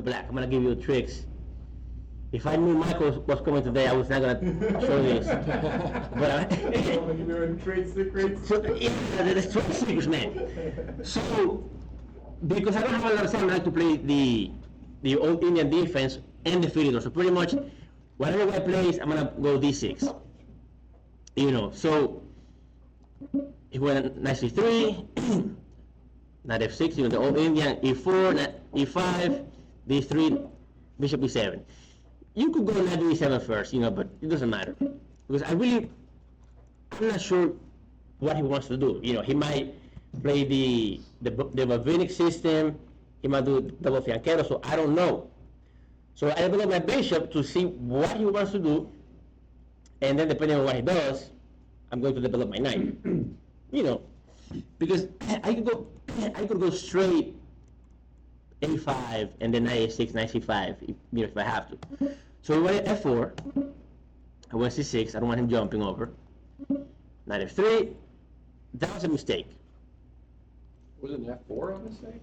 black. I'm gonna give you tricks. If I knew Michael was coming today, I was not gonna show this. But You're doing trade secrets. so yeah, that's trade secrets, man. So because I don't have a lot of time, I like to play the old Indian defense and the Philidor. So pretty much, whatever guy plays, I'm gonna go D6. You know, so he went knight C3, knight F6. You know, the old Indian E4, E5, D3, bishop E7. You could go knight E7 first, you know, but it doesn't matter because I'm not sure what he wants to do. You know, he might play the Bavinic system. He might do double fianchetto, so I don't know. So I develop my bishop to see what he wants to do, and then depending on what he does, I'm going to develop my knight. You know, because I could go straight A5 and then knight A6, knight C5, you know, if I have to. So we went F4. I went C6. I don't want him jumping over. Knight F3. That was a mistake. Was it an F4 a mistake?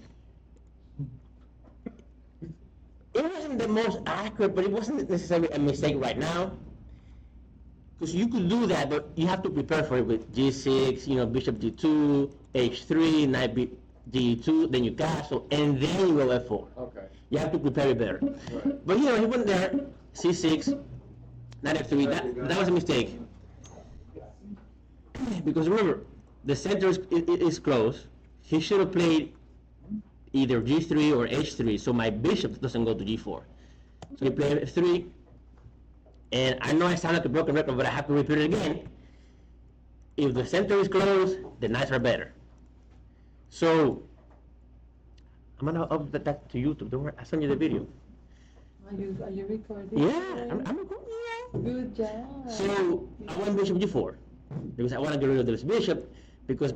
It wasn't the most accurate, but it wasn't necessarily a mistake right now. Because you could do that, but you have to prepare for it with G6, you know, bishop G2, H3, knight G2, then you castle, and then you go F4. Okay. You have to prepare it better. Right. But you know, he went there, C6, knight F3, that was a mistake. Because remember, the center is close. He should have played either G3 or H3, so my bishop doesn't go to G4. So he played F3, and I know I sound like a broken record, but I have to repeat it again. If the center is close, the knights are better. So I'm gonna upload that to YouTube. Don't worry, I'll send you the video. Are you recording? Yeah, I'm recording. Yeah. Good job. So I want bishop G4 because I want to get rid of this bishop because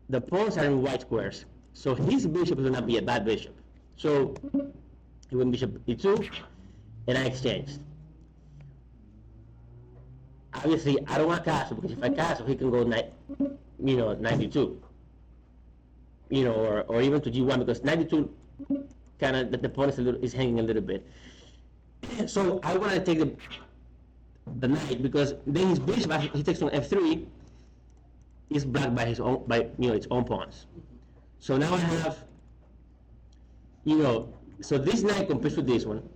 the pawns are in white squares. So his bishop is gonna be a bad bishop. So he went bishop E2, and I exchanged. Obviously, I don't want castle because if I castle, he can go knight, you know, knight D2, you know, or even to G1 because knight D2 kind of the pawn is hanging a little bit. So I want to take the knight because then his bishop, after he takes on F3, is blocked by his own its own pawns. So now I have, you know, so this knight competes with this one,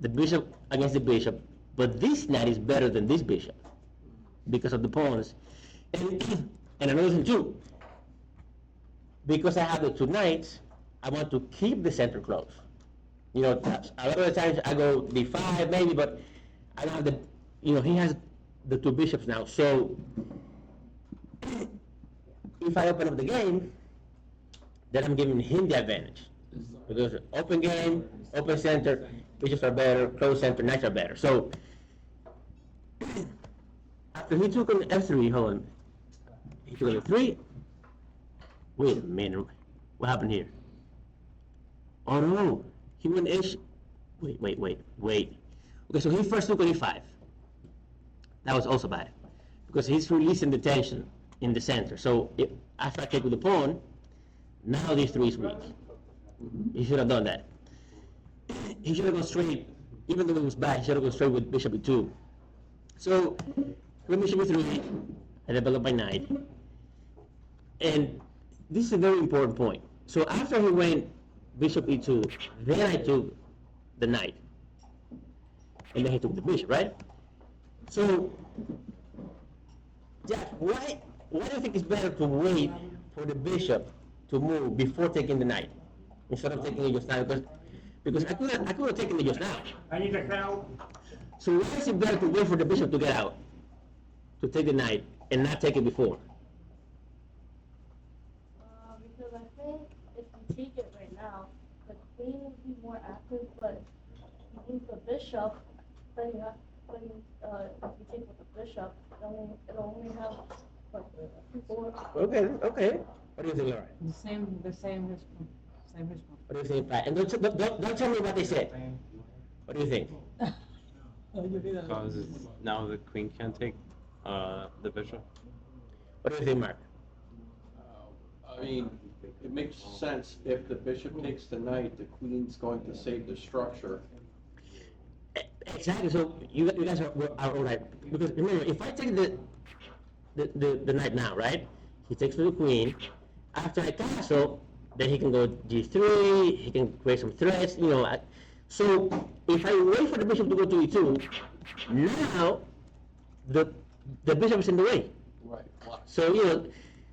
the bishop against the bishop, but this knight is better than this bishop because of the pawns. And another thing too, because I have the two knights, I want to keep the center close. You know, a lot of the times I go D5 maybe, but I don't have the, you know, he has the two bishops now. So if I open up the game, then I'm giving him the advantage. Because open game, open center, bishops are better, closed center, knights are better. So after he took on F3, hold on, he took on F3. Wait a minute, what happened here? Oh no, he went H. Wait. Okay, so he first took on E5. That was also bad because he's releasing the tension in the center. So after I take with the pawn, now this 3 is weak. He should have done that. He should have gone straight, even though it was bad, he should have gone straight with bishop E2. So with bishop E3, I developed my knight. And this is a very important point. So after he went bishop E2, then I took the knight. And then he took the bishop, right? So, Jack, why do you think it's better to wait for the bishop to move before taking the knight instead of taking it just now? Because I could have taken it just now. I need to help. So why is it better to wait for the bishop to get out, to take the knight, and not take it before? Because I think if you take it right now, the queen would be more active, but you move the bishop, then you have, if you take with the bishop, it'll only have like 4. Okay. What do you think, Laura? The same response. What do you think, Pat? And don't tell me what they said. What do you think? Because now the queen can take the bishop. What do you think, Mark? I mean, It makes sense if the bishop takes the knight, the queen's going to save the structure. Exactly. So you guys are all right. Because remember, if I take the knight now, right? He takes for the queen. After I castle, then he can go g3. He can create some threats. You know. So if I wait for the bishop to go to e2, now the bishop is in the way. Right. So you know,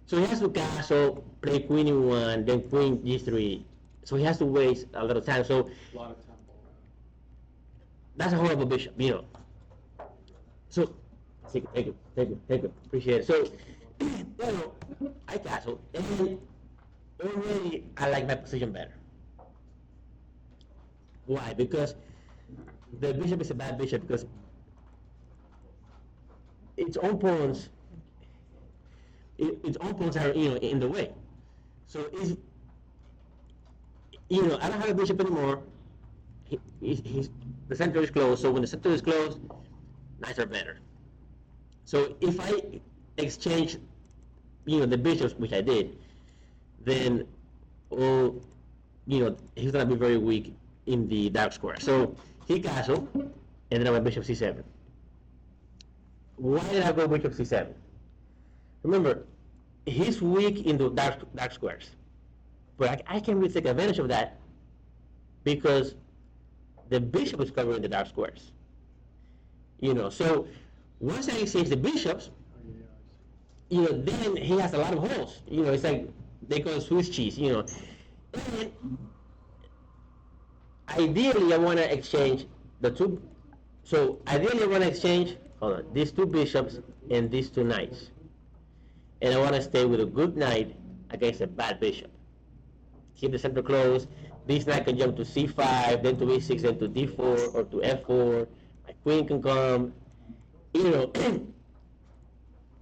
so he has to castle, play queen e1, then queen g3. So he has to waste a lot of time. So A lot of time. that's a horrible bishop, you know. So thank you, appreciate it. So you know, I castle, and already I like my position better. Why? Because the bishop is a bad bishop because its own pawns are in the way. So if I don't have a bishop anymore. The center is closed. So when the center is closed, knights are better. So if I exchange the bishops, which I did, then he's gonna be very weak in the dark square. So he castled, and then I went bishop c7. Why did I go bishop c7? Remember, he's weak in the dark squares, but I can really take advantage of that because the bishop is covering the dark squares. So once I exchange the bishops, then he has a lot of holes. It's like they call it Swiss cheese. And ideally, I want to exchange the two. So ideally, I want to exchange these two bishops and these two knights, and I want to stay with a good knight against a bad bishop. Keep the center closed. This knight can jump to c5, then to e6, then to d4 or to f4. My queen can come.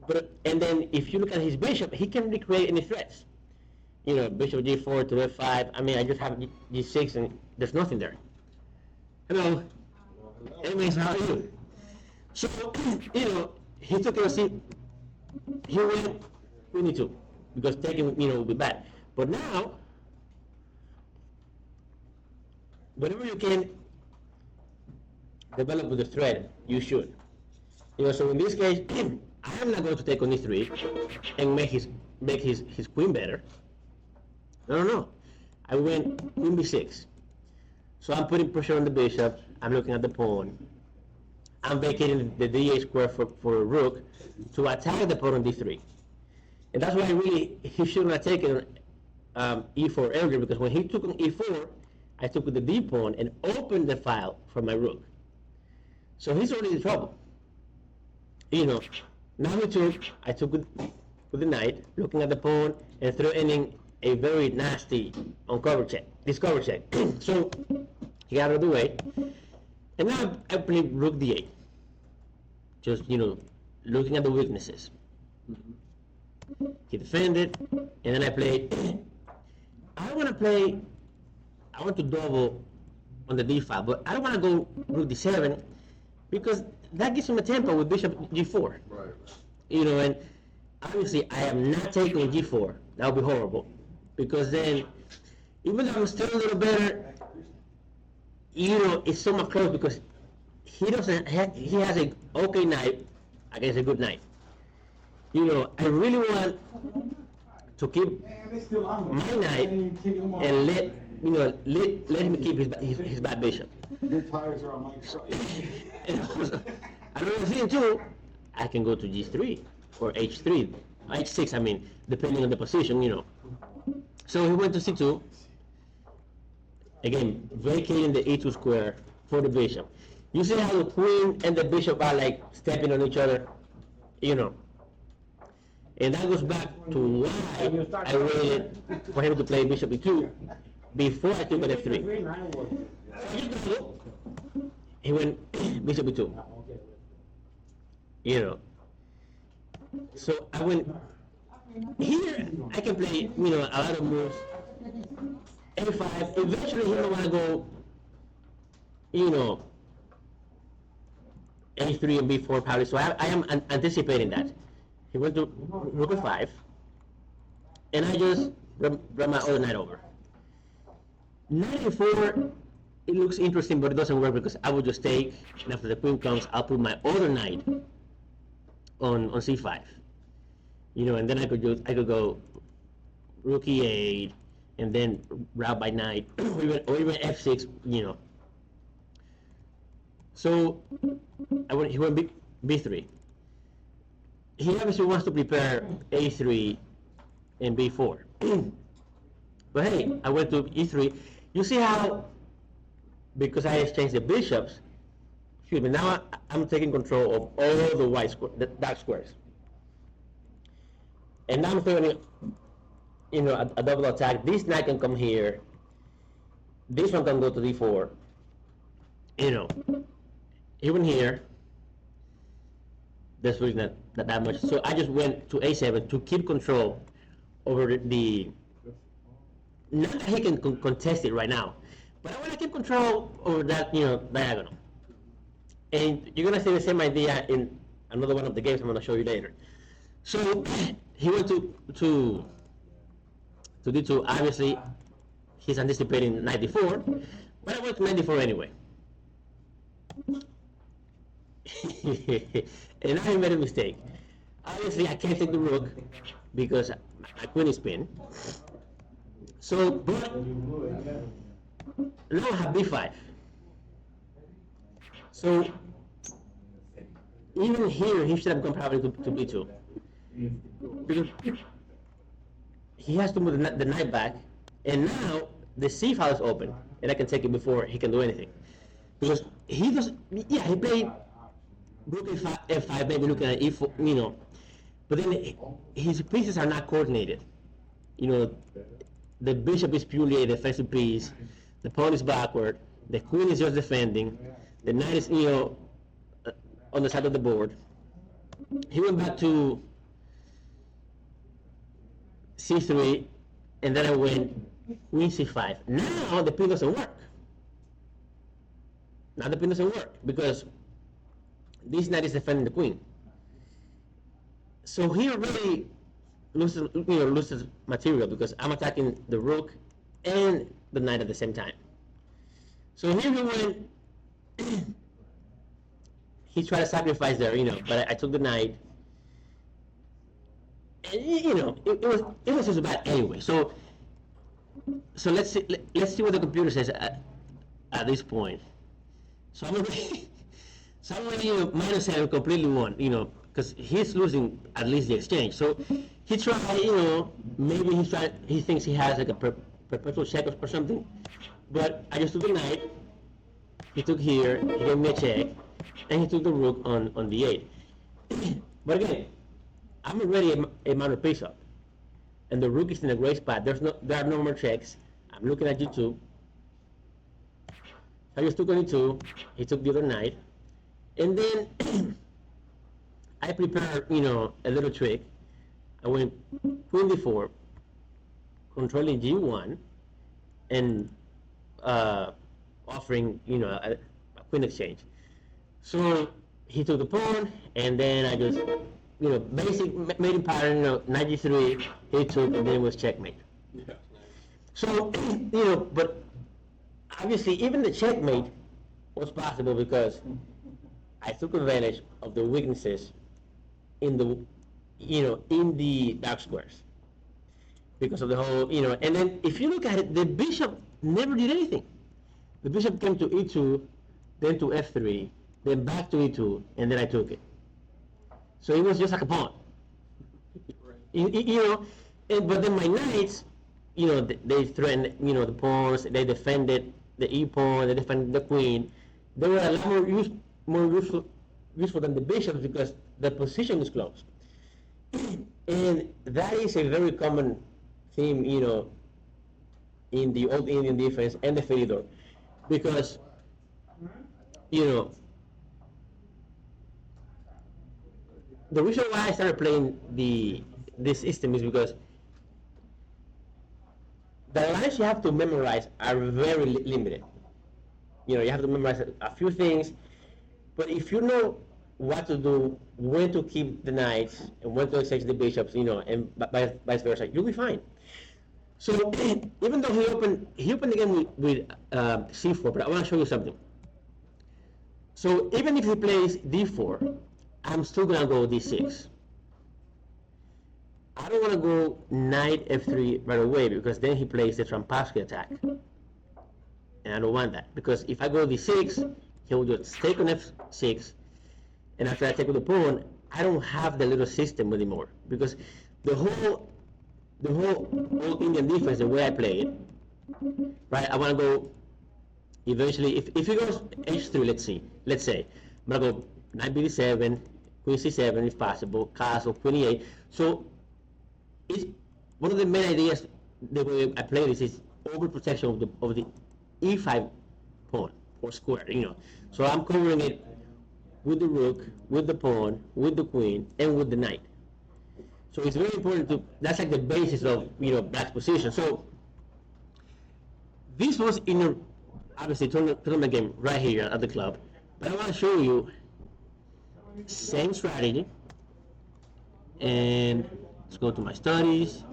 But and then if you look at his bishop, he can recreate any threats. Bishop g4 to f5. I mean, I just have g6 and there's nothing there. Hello. Anyways, how are you? So, he took a seat. He went queen e2 because taking, would be bad. But now, whenever you can develop with a thread, you should. So in this case, I am not going to take on e3 and make his queen better. No. I went queen b6. So I'm putting pressure on the bishop. I'm looking at the pawn. I'm vacating the d8 square for a rook to attack the pawn on d3. And that's why he shouldn't have taken e4 earlier, because when he took on e4, I took with the d pawn and opened the file for my rook. So he's already in trouble. Now I took with the knight, looking at the pawn and threatening a very nasty discover check. So he got out of the way, and now I play rook d8. Just looking at the weaknesses. He defended, and then I played. I want to double on the d file, but I don't want to go rook d7 because that gives him a tempo with bishop g4. Right. And obviously I am not taking g4. That would be horrible, because then, even though I'm still a little better, it's so much close because he has a okay knight against a good knight. I really want to keep my knight and let him keep his bad bishop. Your tires are on my side. And another thing too, I can go to g3 or h3, h6. I mean, depending on the position, So he went to c2. Again, vacating the e2 square for the bishop. You see how the queen and the bishop are like stepping on each other, And that goes back to why I waited for him to play bishop e2 before I took on f3. So he went bishop e2. So I went here. I can play, a lot of moves. a5. Eventually, he might want to go, a3 and b4 probably. So I am anticipating that. He went to rook f5, and I just brought my other knight over. Knight e4, it looks interesting, but it doesn't work because I would just take, and after the queen comes, I'll put my other knight on c5. You know, and then I could go rook e8, and then route by knight, or even f6. You know. So he went b3. He obviously wants to prepare a3 and b4. But hey, I went to e3. You see how, because I exchanged the bishops, excuse me, now I'm taking control of all the dark squares. And now I'm throwing, you know, a double attack. This knight can come here. This one can go to d4. You know, even here, there's really not that much. So I just went to a7 to keep control over the not that he can contest it right now, but I want to keep control over that, you know, diagonal. And you're gonna see the same idea in another one of the games I'm gonna show you later. So he went to d2. Obviously, he's anticipating knight d4, but I went to knight d4 anyway. And I made a mistake. Obviously, I can't take the rook because my queen is pinned. So, but now I have b5. So, even here, he should have gone probably to b2. Because he has to move the knight back, and now the c file is open, and I can take it before he can do anything. Because he doesn't, yeah, he played rook f5, maybe looking at e4, you know, but then his pieces are not coordinated. You know, the bishop is purely a defensive piece, the pawn is backward, the queen is just defending, the knight is, you know, on the side of the board. He went back to c3, and then I went queen c5. Now the pin doesn't work. Now the pin doesn't work because this knight is defending the queen. So he really loses material because I'm attacking the rook and the knight at the same time. So here he went. He tried to sacrifice there, you know, but I took the knight. And, you know, it was just bad anyway. So let's see what the computer says at this point. So I'm already, you know, -7 completely won, you know, because he's losing at least the exchange. So he tried, you know, maybe he thinks he has like a perpetual check or something. But I just took the knight. He took here. He gave me a check, and he took the rook on d8. But again, I'm already a minor piece up, and the rook is in a great spot. There are no more checks. I'm looking at g2. I just took on e2. He took the other knight, and then I prepared, you know, a little trick. I went queen d4, controlling g1, and offering, you know, a queen exchange. So he took the pawn, and then I just, you know, made him pattern, you know, knight g3, he took, and then it was checkmate. Yeah. So, you know, but obviously even the checkmate was possible because I took advantage of the weaknesses in the, you know, in the dark squares because of the whole, you know, and then if you look at it, the bishop never did anything. The bishop came to e2, then to f3, then back to e2, and then I took it. So it was just like a pawn. You know, but then my knights, you know, they threatened, you know, the pawns, they defended the e-pawn, they defended the queen. They were a lot more useful than the bishops because the position is closed. And that is a very common theme, you know, in the old Indian defense and the Philidor. Because, you know, the reason why I started playing this system is because the lines you have to memorize are very limited. You know, you have to memorize a few things, but if you know what to do, when to keep the knights, and when to exchange the bishops, you know, and vice versa, you'll be fine. So even though he opened the game with c4, but I want to show you something. So even if he plays d4, I'm still gonna go d6. I don't want to go knight f3 right away because then he plays the Trampowsky attack, and I don't want that because if I go d6, he will just take on f6, and after I take with the pawn, I don't have the little system anymore because the whole old Indian defense, the way I play it, right? I want to go eventually. If he goes h3, let's say, I'm gonna go knight b7, queen c7 if possible, castle, queen e8. So it's one of the main ideas the way I play this is overprotection of the e5 pawn or square, you know. So I'm covering it with the rook, with the pawn, with the queen, and with the knight. So it's very important to, that's like the basis of, you know, black's position. So this was in a, obviously, tournament game right here at the club, but I want to show you same strategy, and let's go to my studies.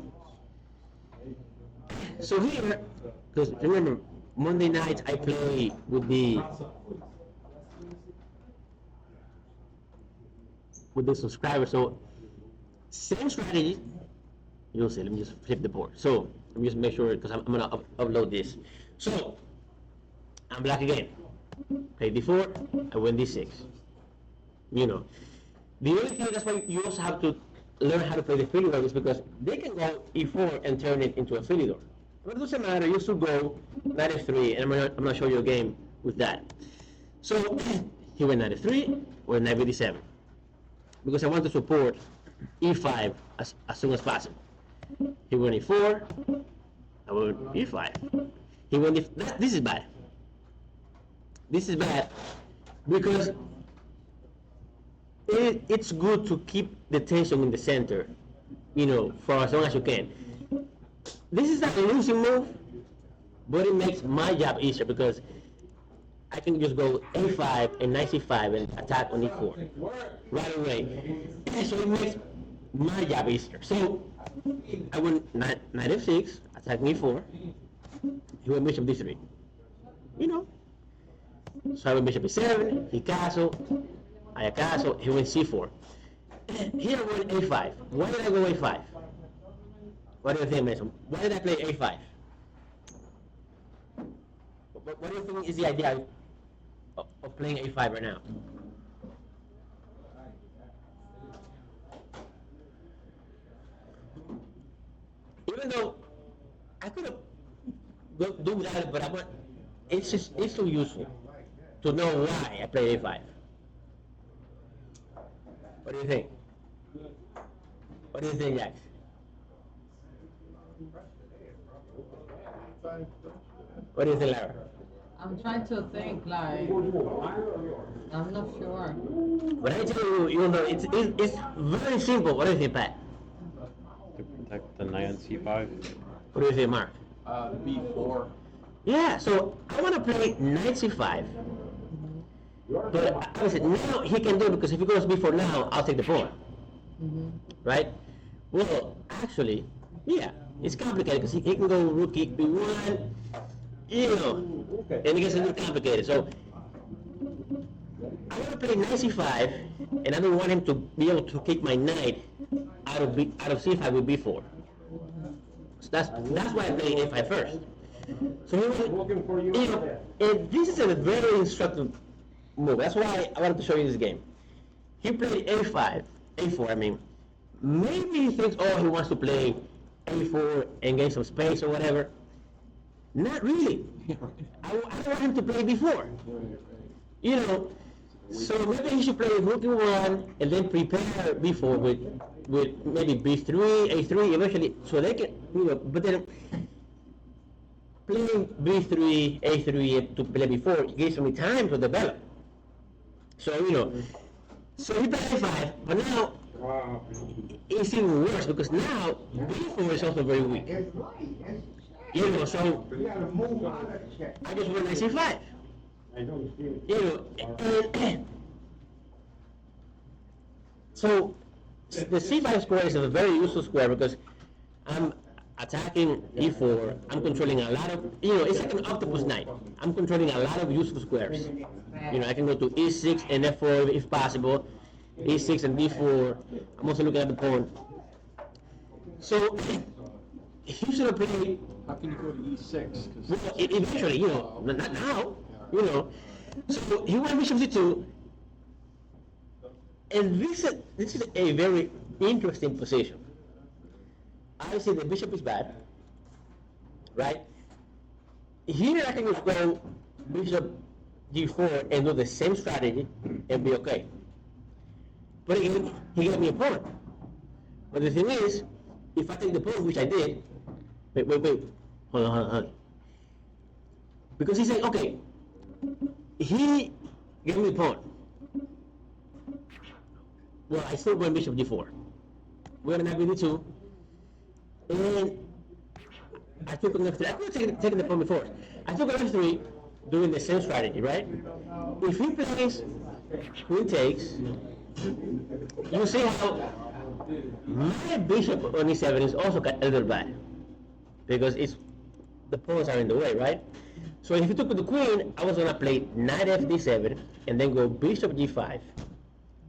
So here, because remember, Monday nights I play with the subscribers. So same strategy. You'll see. Let me just flip the board. So let me just make sure because I'm gonna upload this. So I'm black again. Play d4. I win d6. You know, the only thing that's why you also have to learn how to play the Philidor is because they can go e4 and turn it into a Philidor. But it doesn't matter. You should go knight f3, and I'm gonna show you a game with that. So he went knight f3 or knight b7 because I want to support e5 as soon as possible. He went e4. I went e5. He went this is bad. This is bad because it's good to keep the tension in the center, you know, for as long as you can. This is not a losing move, but it makes my job easier because I can just go a5 and knight c5 and attack on e4 right away. So it makes my job easier. So I went knight f6, attack e4. He went bishop d3. You know. So I went bishop e7, he castle, I castle, he went c4. Here I went a5. Why did I go a5? What do you think, Mason? Why did I play a5? What do you think is the idea of playing a5 right now? Even though I could have do that, but it's so useful to know why I play a5. What do you think? What do you think, Jax? What do you think, Lara? I'm trying to think, like, I'm not sure. But I tell you, you know, it's very simple. What do you think, Pat? To protect the knight on c5. What do you think, Mark? B4. Yeah, so I want to play knight c5. But obviously now he can do it because if he goes b4 now, I'll take the pawn. Right? Well, actually, yeah, it's complicated because he can go rook b1, you know, and it gets a little complicated. So I want to play knight c5, and I don't want him to be able to kick my knight out of c5 with b4. So that's why I play a5 first. So you know, and this is a very instructive move. That's why I wanted to show you this game. He played a4. I mean, maybe he thinks, oh, he wants to play a4 and gain some space or whatever. Not really. I want him to play b4. You know, so maybe he should play rook e1 and then prepare b4 with maybe b3, a3 eventually, so they can, you know, but then playing b3, a3 to play b4 gives me time to develop. So, you know, so he played a5, but now it's even worse because now b4 is also very weak. You know, so I just went c5. You know, and so the c5 square is a very useful square because I'm attacking e4, I'm controlling a lot of, it's like an octopus knight. I'm controlling a lot of useful squares. I can go to e6 and f4 if possible, e6 and d4. I'm also looking at the pawn. So, he should have played. How can you go to E6? Well, eventually, not now, So he went bishop c2, and this is a very interesting position. Obviously, the bishop is bad, right? Here I can just go bishop g4 and do the same strategy and be okay. But again, he gave me a pawn. But the thing is, if I take the pawn, which I did, wait, hold on. Because he said, okay, he gave me a pawn. Well, I still went bishop g4. We're gonna have d2. And I took on f3. I could have taken the pawn before. I took on f3 doing the same strategy, right? If he plays queen takes, you see how my bishop on e7 is also a little bad. Because the pawns are in the way, right? So if he took with the queen, I was going to play knight f d7 and then go bishop g5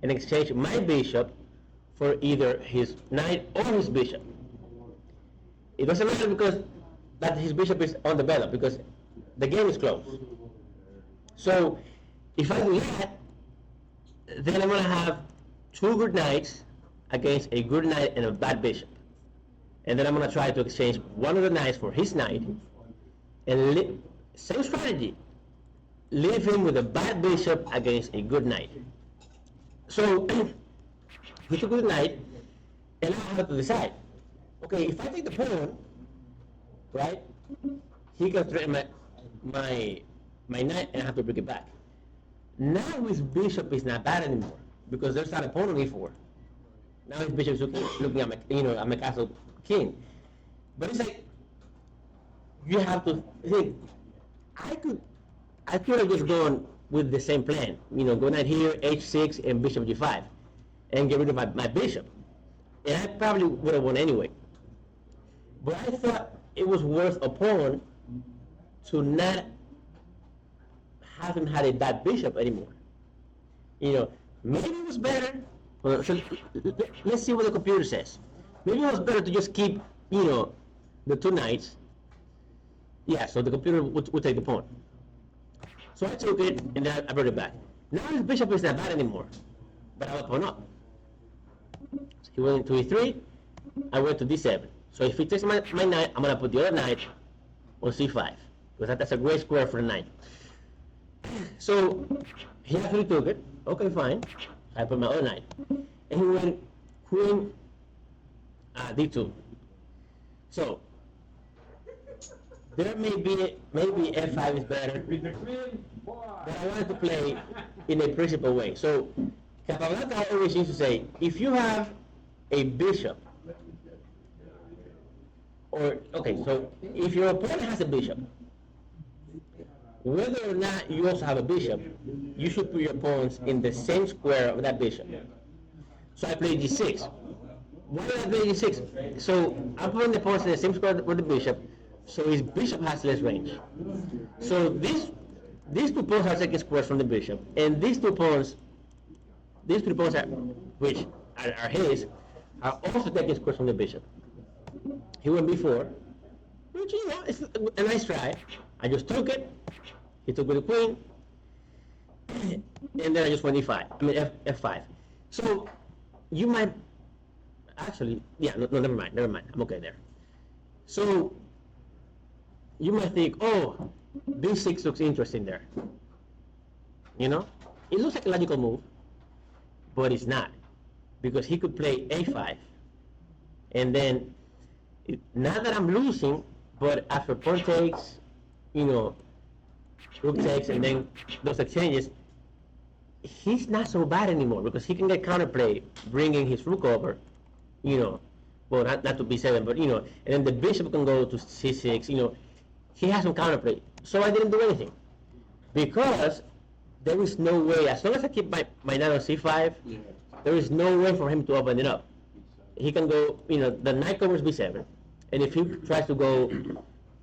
and exchange my bishop for either his knight or his bishop. It doesn't matter because that his bishop is on the bella because the game is closed. So if I do that, then I'm going to have two good knights against a good knight and a bad bishop. And then I'm going to try to exchange one of the knights for his knight and same strategy, leave him with a bad bishop against a good knight. So he took with the knight, and I have to decide. Okay, if I take the pawn, right, he can threaten my knight, and I have to bring it back. Now his bishop is not bad anymore because there's not a pawn on e4. Now his bishop is looking at my castle king. But it's like you have to think. I could have just gone with the same plan. Go knight here, h6, and bishop g5, and get rid of my bishop. And I probably would have won anyway. But I thought it was worth a pawn to not have him had a bad bishop anymore. Maybe it was better. Well, so let's see what the computer says. Maybe it was better to just keep, the two knights. Yeah, so the computer would take the pawn. So I took it, and then I brought it back. Now his bishop is not bad anymore, but I will pawn up. So he went to e3, I went to d7. So if he takes my knight, I'm going to put the other knight on c5, because that's a great square for the knight. So he actually took it. Okay, fine. I put my other knight. And he went queen d2. So there maybe f5 is better, but I wanted to play in a principled way. So Capablanca always used to say, if you have a bishop, so if your opponent has a bishop, whether or not you also have a bishop, you should put your pawns in the same square of that bishop. So I played g6. Why did I play g6? So I'm putting the pawns in the same square with the bishop, so his bishop has less range. So these two pawns are taking squares from the bishop, and these three pawns which are his, are also taking squares from the bishop. He went b4, which is a nice try. I just took it. He took with the queen, and then I just went e5. I mean f5. So you might actually, no, never mind. I'm okay there. So you might think, oh, b6 looks interesting there. It looks like a logical move, but it's not, because he could play a5, and then not that I'm losing, but after pawn takes, rook takes, and then those exchanges, he's not so bad anymore because he can get counterplay, bringing his rook over, well, not to b7, but and then the bishop can go to c6. He has some counterplay. So I didn't do anything because there is no way, as long as I keep my knight on c5, there is no way for him to open it up. He can go, the knight covers b7, And if he tries to go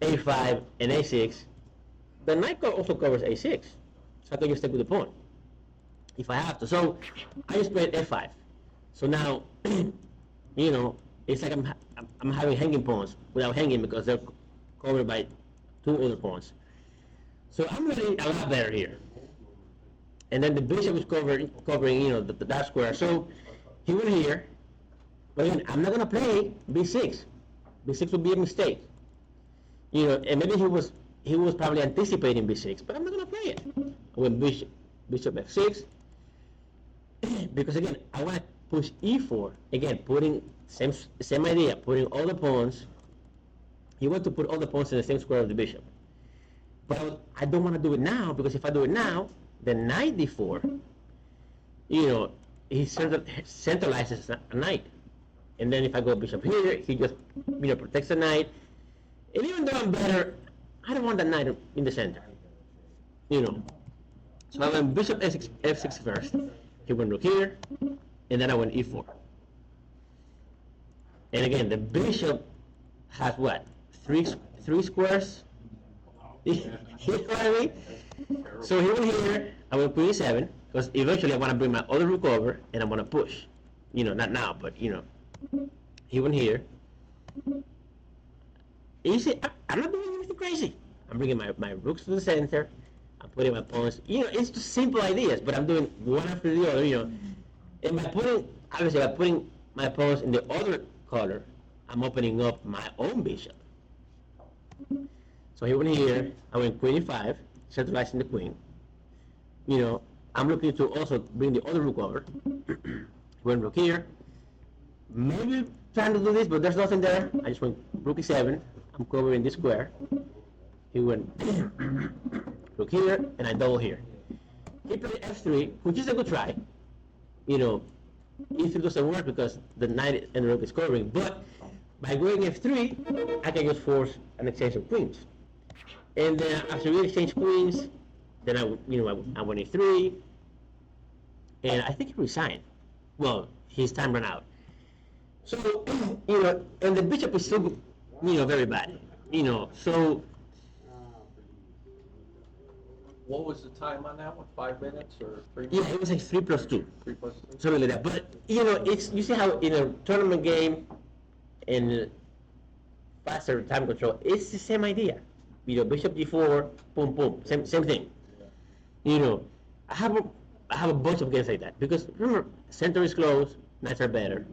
a5 and a6, the knight also covers a6. So I can just stay with the pawn if I have to. So I just played f5. So now, you know, it's like I'm having hanging pawns without hanging because they're covered by two other pawns. So I'm really a lot better here. And then the bishop is covering, you know, the dark square. So he went here. But again, I'm not gonna play b6. B6 would be a mistake. You know, and maybe he was probably anticipating b6, but I'm not gonna play it. I went bishop f6 because again I want to push e4. Again, putting same idea, putting all the pawns. You want to put all the pawns in the same square of the bishop. But I don't want to do it now because if I do it now, then knight d4. You know, he centralizes a knight. And then if I go bishop here, he just, you know, protects the knight. And even though I'm better, I don't want that knight in the center. You know. So I went bishop f6 first. He went rook here, and then I went e4. And again, the bishop has what? Three squares? You know what I mean? So he went here, I went queen e7, because eventually I want to bring my other rook over, and I want to push. You know, not now, but you know. He went here. And you see, I'm not doing anything crazy. I'm bringing my rooks to the center. I'm putting my pawns. You know, it's just simple ideas, but I'm doing one after the other. You know, and by putting my pawns in the other color, I'm opening up my own bishop. So he went here. I went queen e5, centralizing the queen. You know, I'm looking to also bring the other rook over. He went rook here. Maybe trying to do this, but there's nothing there. I just went rook e7. I'm covering this square. He went rook here, and I double here. He played f3, which is a good try. You know, e3 doesn't work because the knight and the rook is covering. But by going f3, I can just force an exchange of queens. And then after we exchange queens, then I went e3, and I think he resigned. Well, his time ran out. So, you know, and the bishop is still, you know, very bad. You know, so. What was the time on that one? 5 minutes or 3 minutes? Yeah, it was like 3+2. 3+2? Something like that. But, you know, you see how in a tournament game and faster time control, it's the same idea. You know, bishop d4, boom, boom, same thing. You know, I have a bunch of games like that because remember, center is closed, knights are better.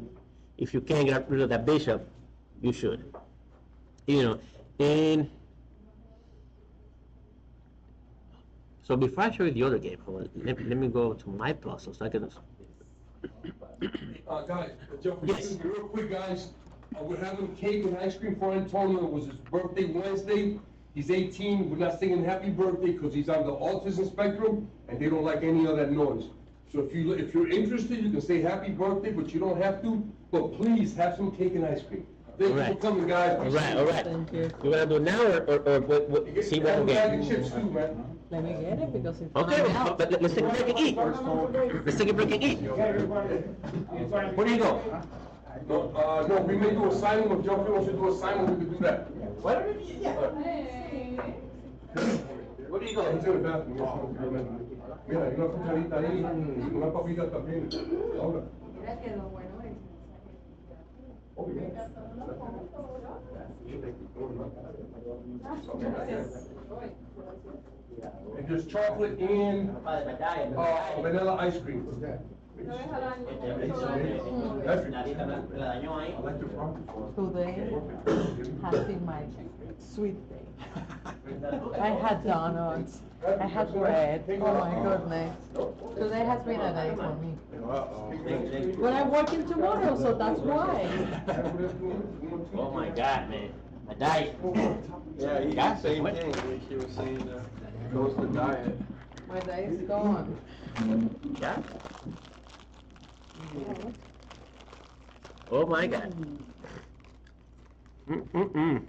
If you can't get rid of that bishop, you should. You know, and so before I show you the other game, let me go to my puzzle so I can. Guys, Jeff, Yes. real quick, guys. We're having cake and ice cream for Antonio. It was his birthday Wednesday. He's 18. We're not singing happy birthday because he's on the autism spectrum and they don't like any of that noise. So if you're interested, you can say happy birthday, but you don't have to. But please have some cake and ice cream. Thank you for coming, guys. All right. Thank you. You wanna do it now or what, see what we Bag get? of chips too, man. Let me get it because it's Okay, coming out. but let's take a break and eat. Let's take a break and eat. Where do you go? No, we may do a signing. If Jeffrey wants to do a signing, we can do that. Where do you go? He's in the bathroom. Mira, hay una cucharita ahí, una papita también. Ahora. And there's chocolate and vanilla ice cream. Today has been my sweet day. I had donuts, I had bread, oh my goodness. Today has been a day for me. But I'm working tomorrow, so that's why. Oh my God, man. My diet. Yeah, he Yeah, the same what? thing, like she was saying, goes to diet. My day is gone. Yeah? Oh my God. Mm-mm-mm.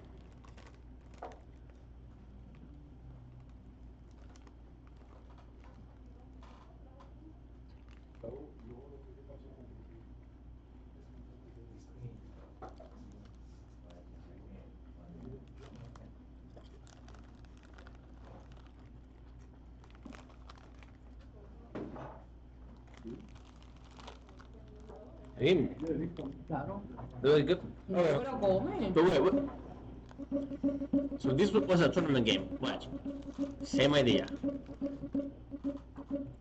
Bien. Claro. Very good. No, pero come. So wait, what? So this was a tournament game. Watch. Same idea.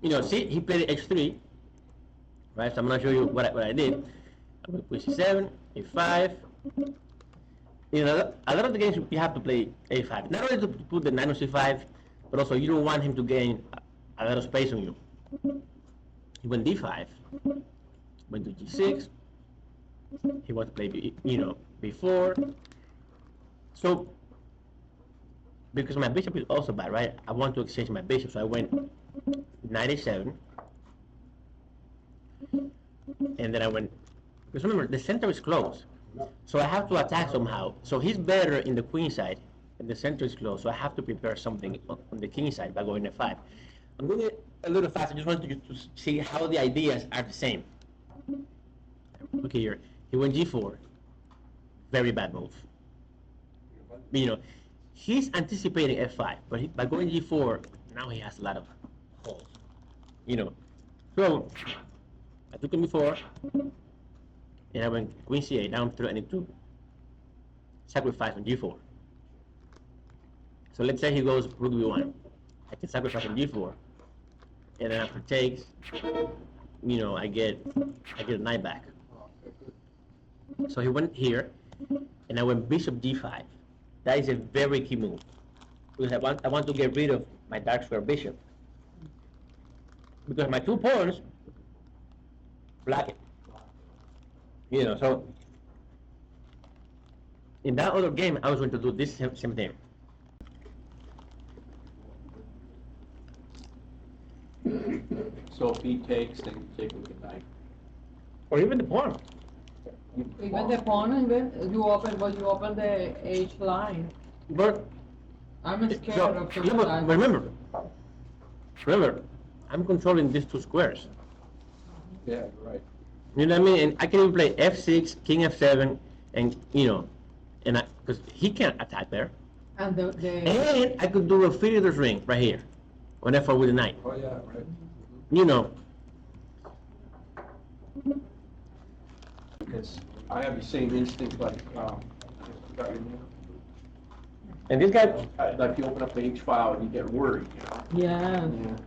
You know, see, he played H3, right? So I'm gonna show you what I did. I'm gonna push C7, A5. You know, a lot of the games you have to play A5. Not only to put the knight on C5, but also you don't want him to gain a lot of space on you. He went D5, went to G6. He wants to play, B4. So, because my bishop is also bad, right? I want to exchange my bishop, so I went knight A7. And then I went, because remember, the center is closed. So I have to attack somehow. So he's better in the queen side, and the center is closed. So I have to prepare something on the king side by going F5. I'm going a little fast. I just want you to see how the ideas are the same. Okay, here. He went G4. Very bad move. You know, he's anticipating F5, but by going G4, now he has a lot of holes. You know, so I took him before, and I went Queen C8. Now I'm threatening to sacrifice on G4. So let's say he goes Rook B1. I can sacrifice on G4, and then after takes, you know, I get a knight back. So he went here, and I went Bishop D5. That is a very key move, because I want to get rid of my dark square bishop, because my 2 pawns block it. You know, so in that other game, I was going to do this same thing. So if he takes, then you take with the knight. Or even the pawn. Even the pawn, you open the H line. But I'm scared so, of yeah, but remember, I'm controlling these 2 squares. Yeah, you're right. You know what I mean? And I can even play F6, King F7, and you know, and because he can't attack there. And And I could do a Philidor's ring right here, on F4 with the knight. Oh, yeah, right. You know. Because I have the same instinct like, And this guy, like you open up the H file and you get worried, you know? yeah.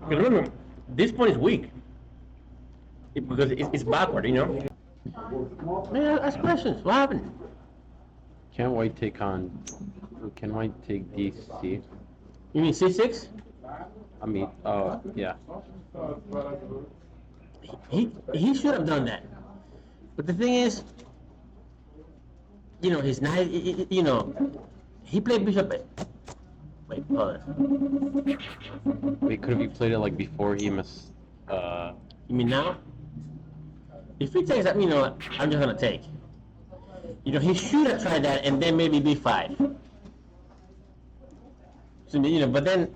because remember, this pawn is weak. Because it's backward, you know? Man, ask questions. What happened? Can white take DC? You mean C6? I mean, yeah. He should have done that. But the thing is, you know, he's not, you know, he played bishop. Wait, hold on. Wait, could have you played it like before he missed? You mean now? If he takes that, you know, I'm just gonna take. You know, he should have tried that and then maybe B5. So, you know, but then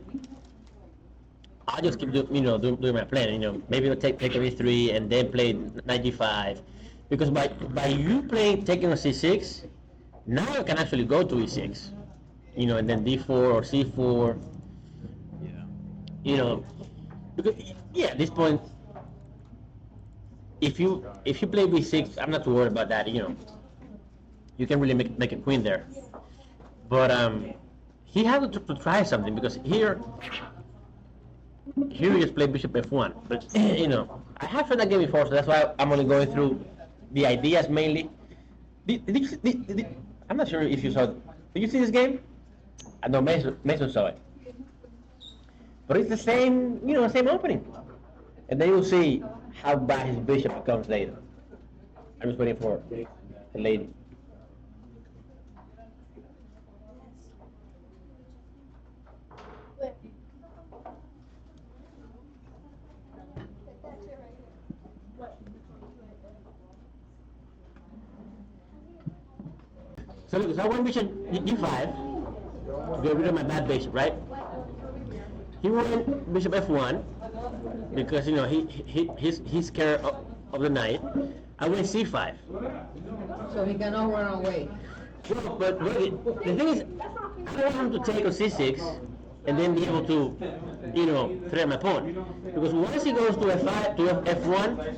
I'll just keep doing my plan. You know, maybe I'll take a B3 and then play knight G5, because by you playing taking on C6, now I can actually go to E6. You know, and then D4 or C4. Yeah. You know, because at this point, if you play B6, I'm not too worried about that. You know, you can really make a queen there. But he had to try something, because here he just played bishop F1. But you know, I have played that game before, so that's why I'm only going through the ideas mainly. I'm not sure if you saw. Did you see this game? I know Mason saw it. But it's the same, you know, same opening. And then you'll see how bad his bishop becomes later. I'm just waiting for the lady. So I went bishop D5 to get rid of my bad bishop, right? He went bishop F1 because, you know, he's scared of the knight. I went C5. So he cannot run away. But the thing is, I don't want him to take on C6 and then be able to, threat my pawn. Because once he goes to F5 to F1,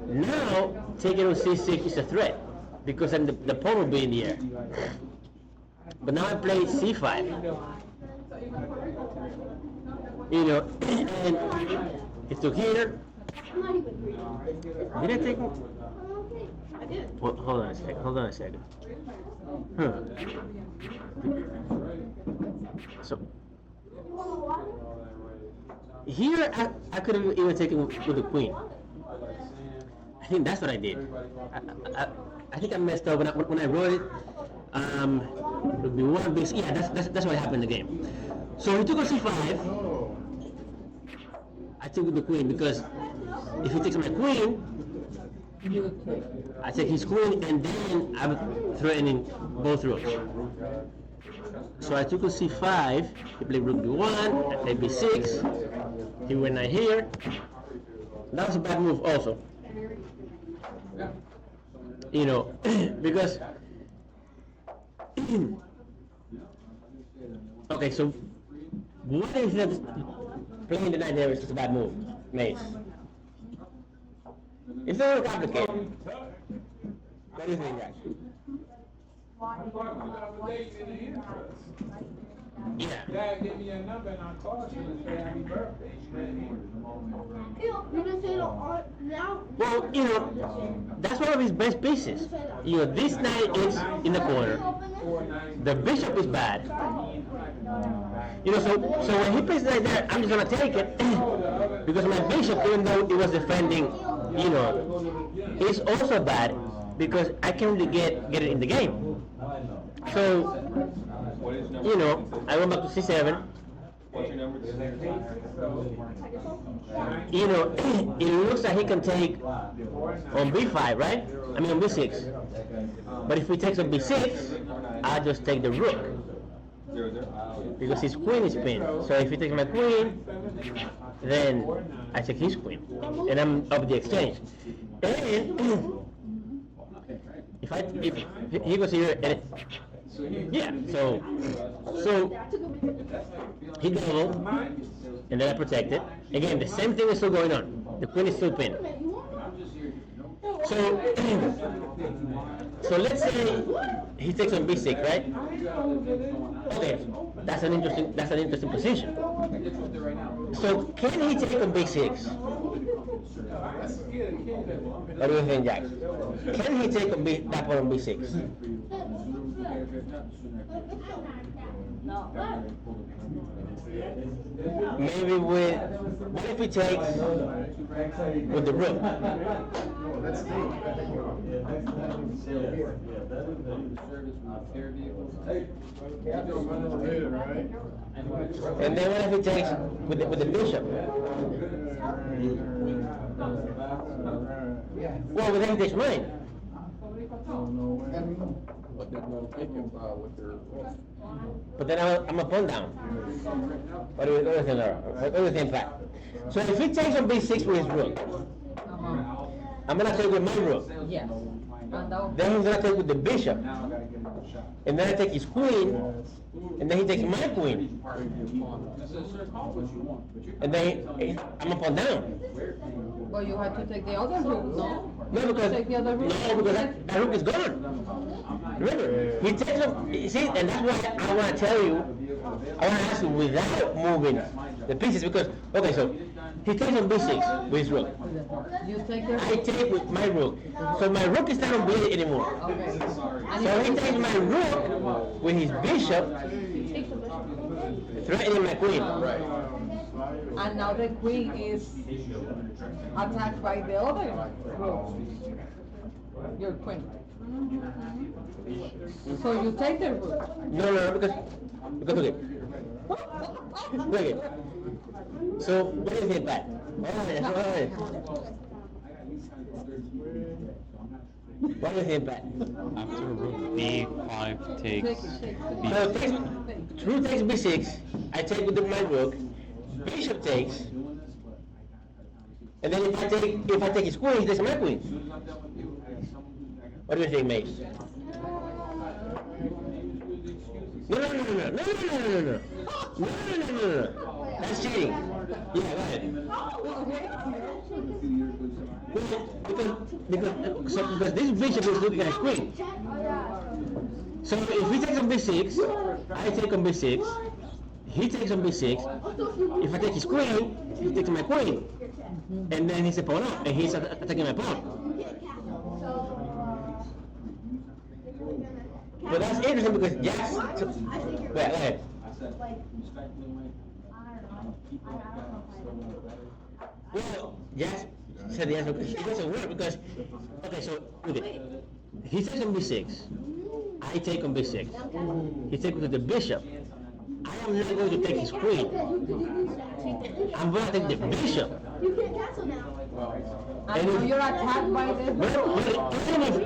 now taking on C6 is a threat, because then the pawn will be in the air. But now I play C5. And it took here. Did I take? Well, hold on a second. Huh. So here I could have even taken with the queen. I think that's what I did. I think I messed up when I wrote it. It would be one big. Yeah, that's what happened in the game. So he took on C5. I took with the queen because if he takes my queen, I take his queen, and then I'm threatening both rooks. So I took on C5. He played rook B1. I played B6. He went knight here. That was a bad move also. Because okay, so what is that? Playing the knight there is a bad move, Mace. It's a little complicated. What do you think, guys? Yeah. Dad gave me a number and I called you and said happy birthday. Well, that's one of his best pieces. This knight is in the corner. The bishop is bad. So when he plays knight there, I'm just gonna take it because my bishop, even though it was defending, is also bad because I can't really get it in the game. So, I went back to C7. It looks like he can take on B5, right? I mean on B6. But if he takes on B6, I'll just take the rook. Because his queen is pinned. So if he takes my queen, then I take his queen. And I'm up the exchange. And if he goes here and so he doubled, and then I protected. Again, the same thing is still going on. The queen is still pinned. So let's say he takes on B6, right? Okay, that's an interesting position. So can he take on B6? What do you think, Jack? Can he take on that one on B6? No. Maybe what if he takes with the rook? And then what if he takes with the bishop? Well, then he takes mine. But they're gonna take him with their. But then I'm a pawn down. What do you think, Laura? What do you think, Pat? So if he takes on B6 with his rook, I'm gonna take with my rook. Yes. Then he's gonna take with the bishop. And then I take his queen, and then he takes my queen. And then I'm a pawn down. Well, you have to take the other rook, no? No, because Take the other rook. that rook is gone. Remember, he takes them. See, and that's why I want to tell you. I want to ask you without moving the pieces because so he takes on B6 with his rook. You take the I take with my rook. So my rook is not on B8 anymore. Okay. So he takes my rook with his bishop, threatening my queen. And now the queen is attacked by the other rook. Your queen. So you take the rook. No, because okay. Okay. So what is it back? What is it back? After rook B5 takes So rook takes B6. I take with my rook. Bishop takes. And then if I take his queen, he takes my queen. What do you think, Mace? No. No. That's cheating. Yeah, go ahead. Because this bishop is looking at queen. So if he takes on b6, I take on b6, he takes on b6. If I take his queen, he takes my queen. And then he's a pawn up, and he's attacking my pawn. But that's interesting because Jack's... Go ahead. Well, Jack said the answer because it doesn't work because... Okay, so look at it. He takes on b6. I take on b6. He takes with the bishop. I am not going to take his queen. I'm going to take the bishop. You can't cancel now. And if you're attacked by this. Well, even if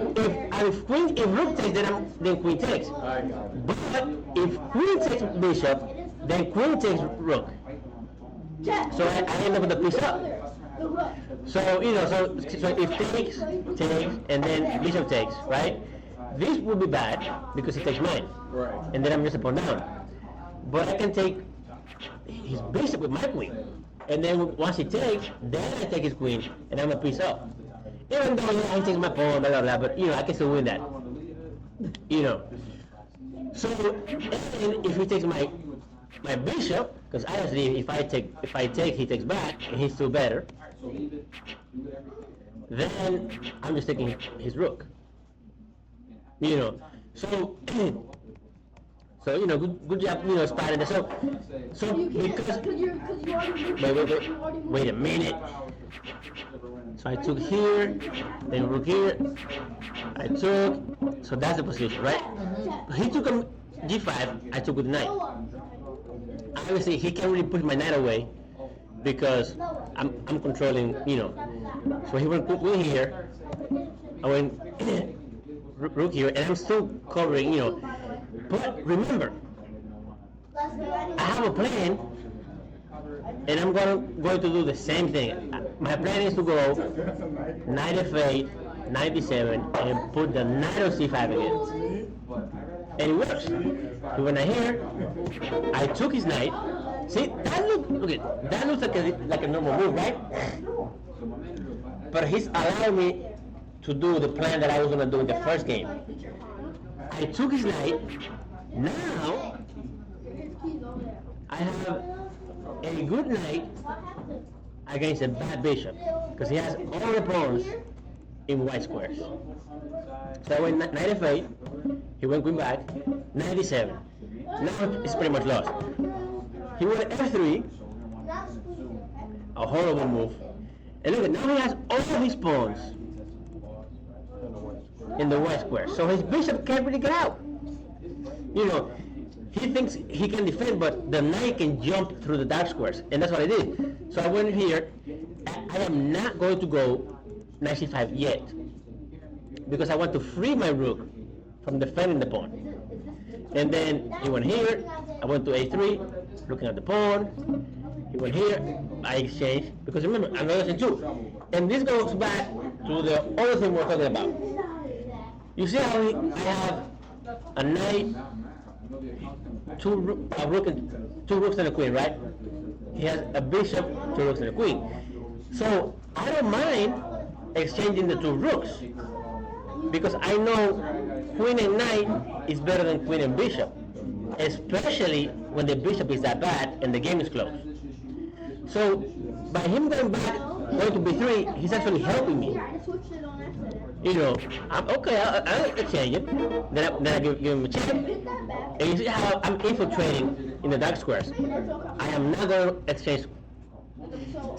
rook takes, then queen takes. But if queen takes bishop, then queen takes rook. So I end up with a piece up. So so if takes, and then bishop takes, right? This would be bad because he takes mine. Right. And then I'm just a pawn down. But I can take his bishop with my queen. And then once he takes, then I take his queen, and I'm a piece up. Even though I take my pawn, blah, blah, blah, but I can still win that. So, and if he takes my bishop, because obviously if I take, he takes back, and he's still better, then I'm just taking his rook. So, good job, spotting that. So because wait a minute. So I took here, then rook here. I took, so that's the position, right? He took on g5. I took with knight. Obviously, he can't really push my knight away because I'm controlling, So he went queen here. I went rook here, and I'm still covering, But remember, I have a plan, and I'm going to do the same thing. My plan is to go knight f8, knight b7, and put the knight on c5 again. And it works. He went here. I took his knight. See, that looks like a normal move, right? But he's allowing me to do the plan that I was going to do in the first game. I took his knight. Now, I have a good knight against a bad bishop, because he has all the pawns in white squares. So I went knight f8, he went queen back, knight d7. Now it's pretty much lost. He went f3, a horrible move. And look, now he has all his pawns in the white square. So his bishop can't really get out. He thinks he can defend, but the knight can jump through the dark squares, and that's what I did. So I went here. I am not going to go knight c5 yet, because I want to free my rook from defending the pawn. And then he went here. I went to a3, looking at the pawn. He went here. I exchanged, because remember, I'm not using 2. And this goes back to the other thing we're talking about. You see how I have a knight, two rooks and a queen, right? He has a bishop, 2 rooks and a queen. So I don't mind exchanging the 2 rooks, because I know queen and knight is better than queen and bishop, especially when the bishop is that bad and the game is close. So by him going back, going to b3, he's actually helping me. I'm okay, I'll exchange it. Then I give him a check. And you see how I'm infiltrating in the dark squares. I am not going to exchange.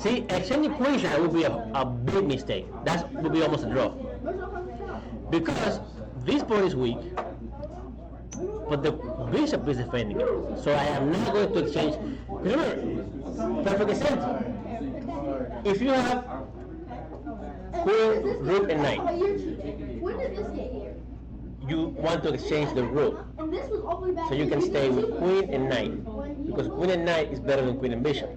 See, exchanging queens now would be a big mistake. That would be almost a draw. Because this pawn is weak, but the bishop is defending it. So I am not going to exchange. Remember, perfect example. If you have queen, rook, and knight, When did this get here? you want to exchange the rook, And this was all the way back so you can stay with queen and knight, because queen and knight is better than queen and bishop.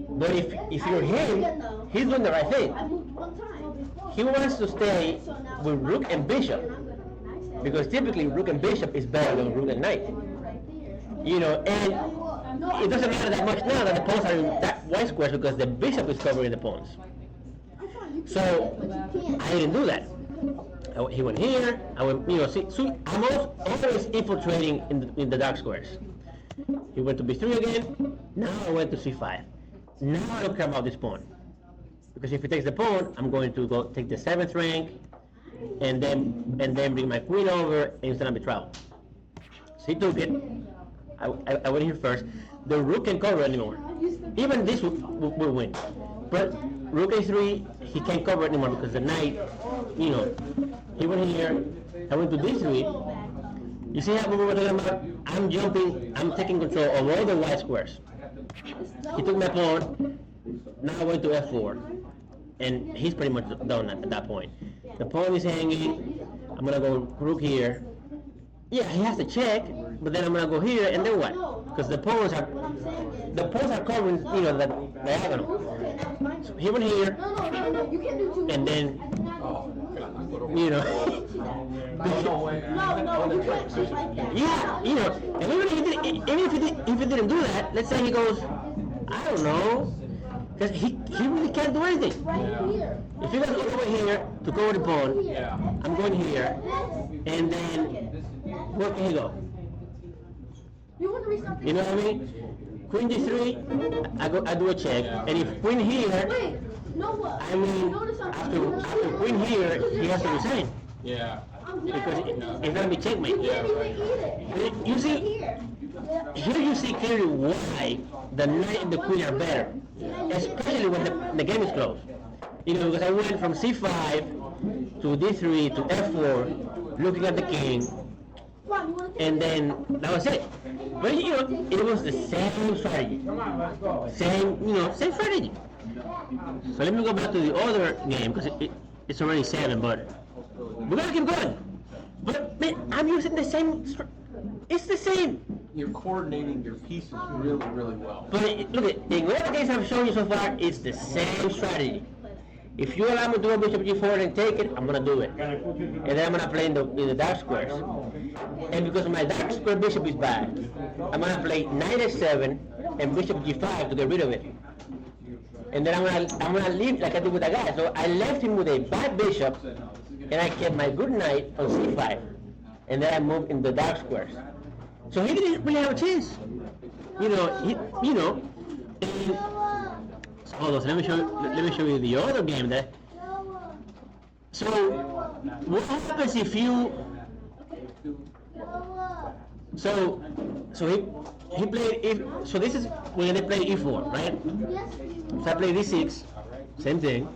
But if you're him, he's doing the right thing. I moved one time. He wants to stay with rook and bishop, because typically rook and bishop is better than rook and knight. And it doesn't matter that much now that the pawns are in that white squares because the bishop is covering the pawns. So I didn't do that. He went here. I went, see, so I'm always infiltrating in the dark squares. He went to b3 again. Now I went to c5. Now I don't care about this pawn because if he takes the pawn, I'm going to go take the 7th rank, and then bring my queen over, and it's gonna be trouble. So he took it. I went here first. The rook can't cover anymore. Even this will win. But rook a3, he can't cover anymore because the knight, he went here. I went to d3. You see how we were talking about? I'm jumping. I'm taking control of all the white squares. He took my pawn. Now I went to f4, and he's pretty much done at that point. The pawn is hanging. I'm gonna go rook here. Yeah, he has to check, but then I'm gonna go here, and then what? Because the pawns are covering, the diagonal. So he went here, and then, No, you can't shoot like that. yeah, and even if he didn't do that, let's say he goes, I don't know, because he really can't do anything. Right here. If he goes all the way here to cover the pawn, Yeah. I'm going here, and then where can he go? You want to read something? You know what I mean? Queen d3, I do a check, and if queen here, Wait, no what? I mean, after queen here, he has to resign. Yeah. Because it's gonna be checkmate. You can't even eat it. You see, Here. here you see clearly why the knight and the queen are better, especially when the game is close. Because I went from c5 to d3 to f4, looking at the king, Ron, you want to and then that was it. But it was the same strategy. Come on, let's go. Same strategy. So let me go back to the other game because it's already 7, but we're gonna keep going. But man, I'm using the same. It's the same. You're coordinating your pieces really, really well. But look, in all the games I've shown you so far, it's the same strategy. If you allow me to do a bishop g4 and take it, I'm gonna do it. And then I'm gonna play in the dark squares. And because my dark square bishop is bad, I'm gonna play knight f7 and bishop g5 to get rid of it. And then I'm gonna leave like I did with that guy. So I left him with a bad bishop, and I kept my good knight on c5. And then I moved in the dark squares. So he didn't really have a chance. And, hold on, so let me show you the other game there. So what happens if you so he played so this is when they play e4, right? So I play d6, same thing.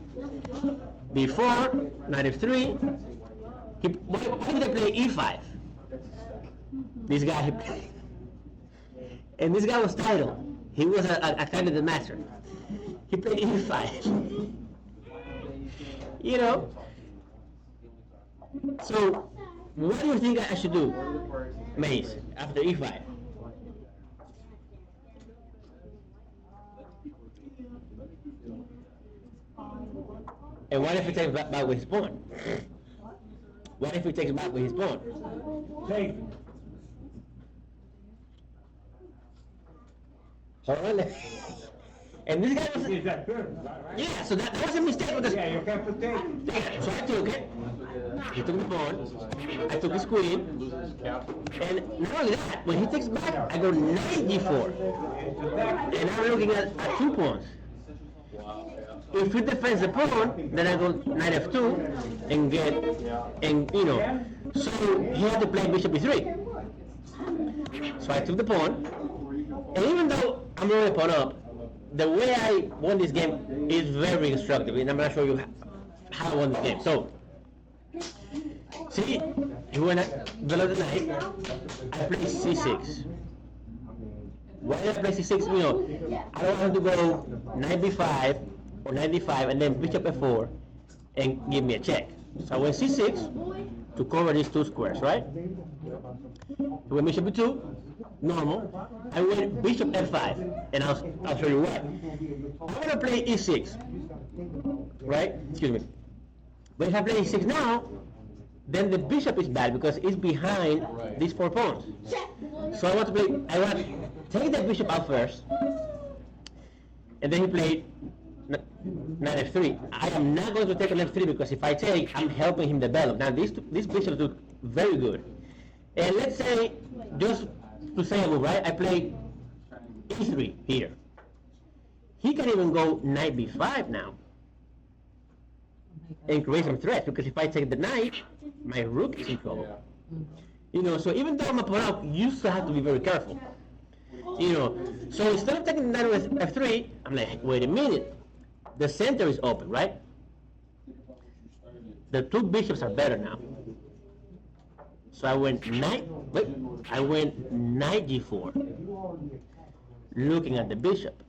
b4, knight f3. Why did they play e5? This guy he played, and this guy was Taino. He was a candidate master. He played e5. So what do you think I should do, Mace, after e5? And what if he takes back with his pawn? What if he takes back with his pawn? Take. Hold on. And this guy was... Is that good? Right? Yeah, so that was a mistake because... Yeah, you can't protect. Yeah, so I took it. He took the pawn. I took his queen. And not only that, when he takes back, I go knight g4. And now we're looking at 2 pawns. If he defends the pawn, then I go knight f2 and so he had to play bishop e3. So I took the pawn. And even though I'm rolling the pawn up, the way I won this game is very instructive, and I'm going to show you how I won this game. So, see, he went below the knight. I played c6. Why did I play c6? I don't want him to go knight b5 or knight d5 and then bishop f4 and give me a check. So I went c6 to cover these 2 squares, right? He went bishop b2. Normal. I went bishop f5, and I'll show you why. I'm gonna play e6, right? Excuse me. But if I play e6 now, then the bishop is bad because it's behind these 4 pawns. So I want take the bishop out first, and then he played knight f3. I am not going to take on f3 because if I take, I'm helping him develop. Now these bishops look very good. And let's say, just to say a move, right? I play e3 here. He can even go knight b5 now and create some threats, because if I take the knight, my rook is in trouble. You know, so even though I'm a pawn out, you still have to be very careful. You know, so instead of taking the knight with f3, I'm like, wait a minute, the center is open, right? The two bishops are better now. So I went knight g4, looking at the bishop.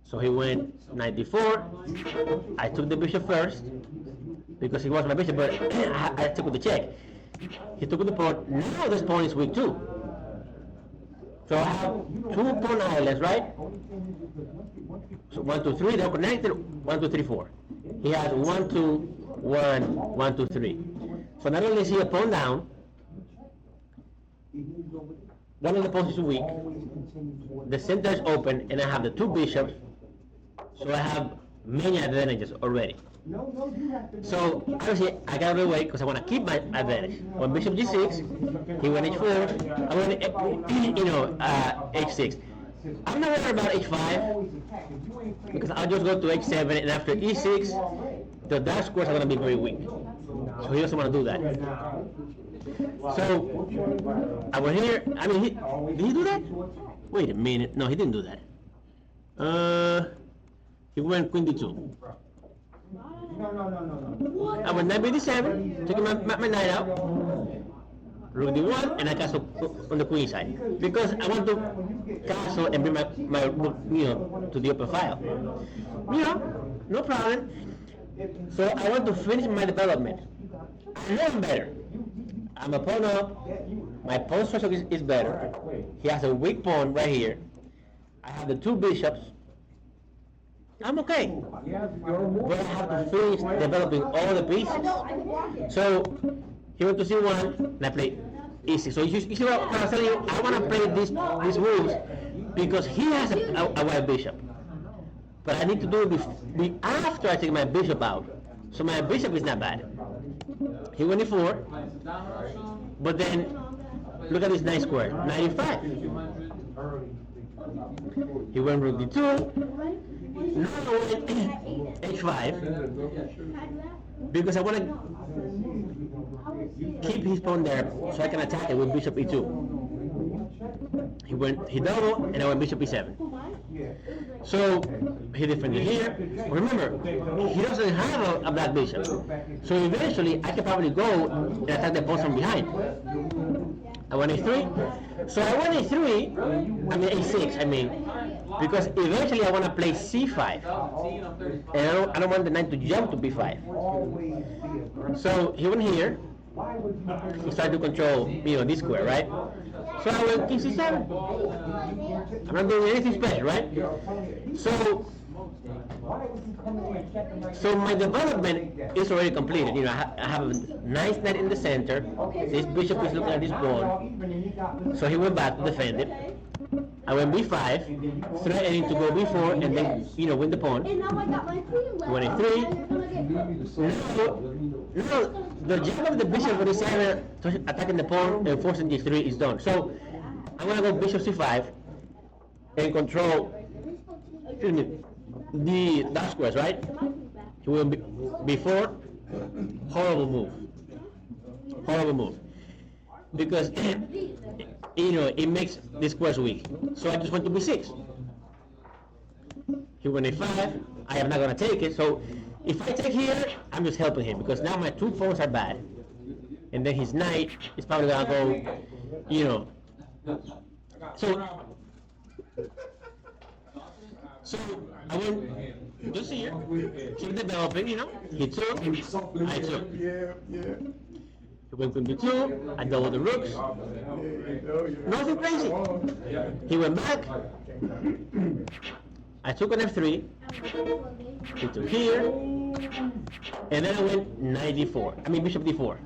So he went knight d4. I took the bishop first because he was my bishop, but I took with the check. He took with the pawn. Now this pawn is weak too. So I have two pawn islands, right? So 1, 2, 3. They're connected. 1, 2, 3, 4. He has 1, 2, 1, 1, 2, 3. So not only is he a pawn down, one of the pawns is weak. The center is open, and I have the two bishops. So I have many advantages already. So obviously I got away because I want to keep my advantage. On bishop g6, he went h4. I went, h6. I'm not worried about h5 because I'll just go to h7, and after e6, the dark squares are going to be very weak. So he doesn't want to do that. So I went here. I mean, did he do that? Wait a minute. No, he didn't do that. He went queen d2. I went knight b7, taking my knight out, rook d1, and I castle on the queen side because I want to castle and bring my rook, to the open file. No problem. So I want to finish my development. I know I'm better. I'm a pawn up. My pawn structure is better. He has a weak pawn right here. I have the two bishops. I'm okay. But I have to finish developing all the pieces. So he went to c1, and I played e6. So you see what I was telling you? I want to play these moves because he has a white bishop. But I need to do it after I take my bishop out. So my bishop is not bad. He went e4, but then look at this nice square, 95. He went rook d2. Now I went h5 because I want to keep his pawn there so I can attack it with bishop e2. He doubled, and I went bishop e7. So he defended here. Remember, he doesn't have a black bishop. So eventually, I can probably go and attack the pawn from behind. I went a3. So I went a3, a6, because eventually I want to play c5. And I don't want the knight to jump to b5. So he went here. He started to control, this square, right? So I went king c7. I'm not doing anything special, right? So my development is already completed. I have a nice knight in the center. This bishop is looking at this pawn. So he went back to defend it. I went b5, threatening to go b4, and then, win the pawn. And now I got my queen left. Went a3. No, the job of the bishop with e7 attacking the pawn and forcing g3 is done. So I'm going to go bishop c5 and control, the dark squares, right? He will b4. Horrible move. Because it makes the squares weak. So I just went to b6. He went a5. I am not going to take it. So if I take here, I'm just helping him because now my two pawns are bad. And then his knight is probably going to go, So I went just here, keep developing, he took, I took. He went queen b2, I doubled the rooks. Nothing crazy. He went back. I took an f3. He took here. And then I went knight d4. Bishop d4.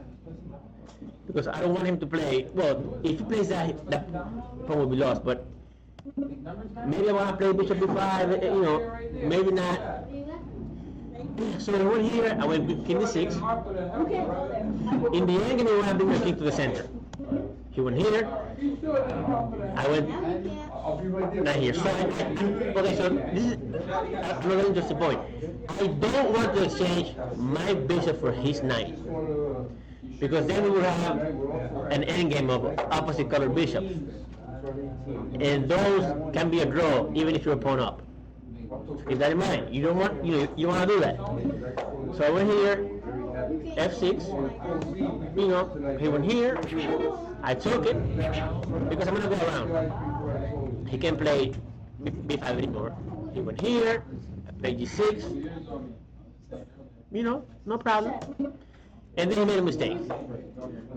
because I don't want him to play. Well, if he plays that pawn will be lost. But maybe I want to play bishop b5. You know, maybe not. So I went here. I went king d6. In the end, I want to bring my king to the center. He went here. I went not here. So okay, so this is another interesting point. I don't want to exchange my bishop for his knight, because then we will have an endgame of opposite colored bishops, and those can be a draw even if you're pawn up. Keep that in mind. You don't want you want to do that. So I went here, f6. You know, he went here. I took it because I'm gonna go around. He can play b5 anymore. He went here. I played g6. You know, no problem. And then he made a mistake.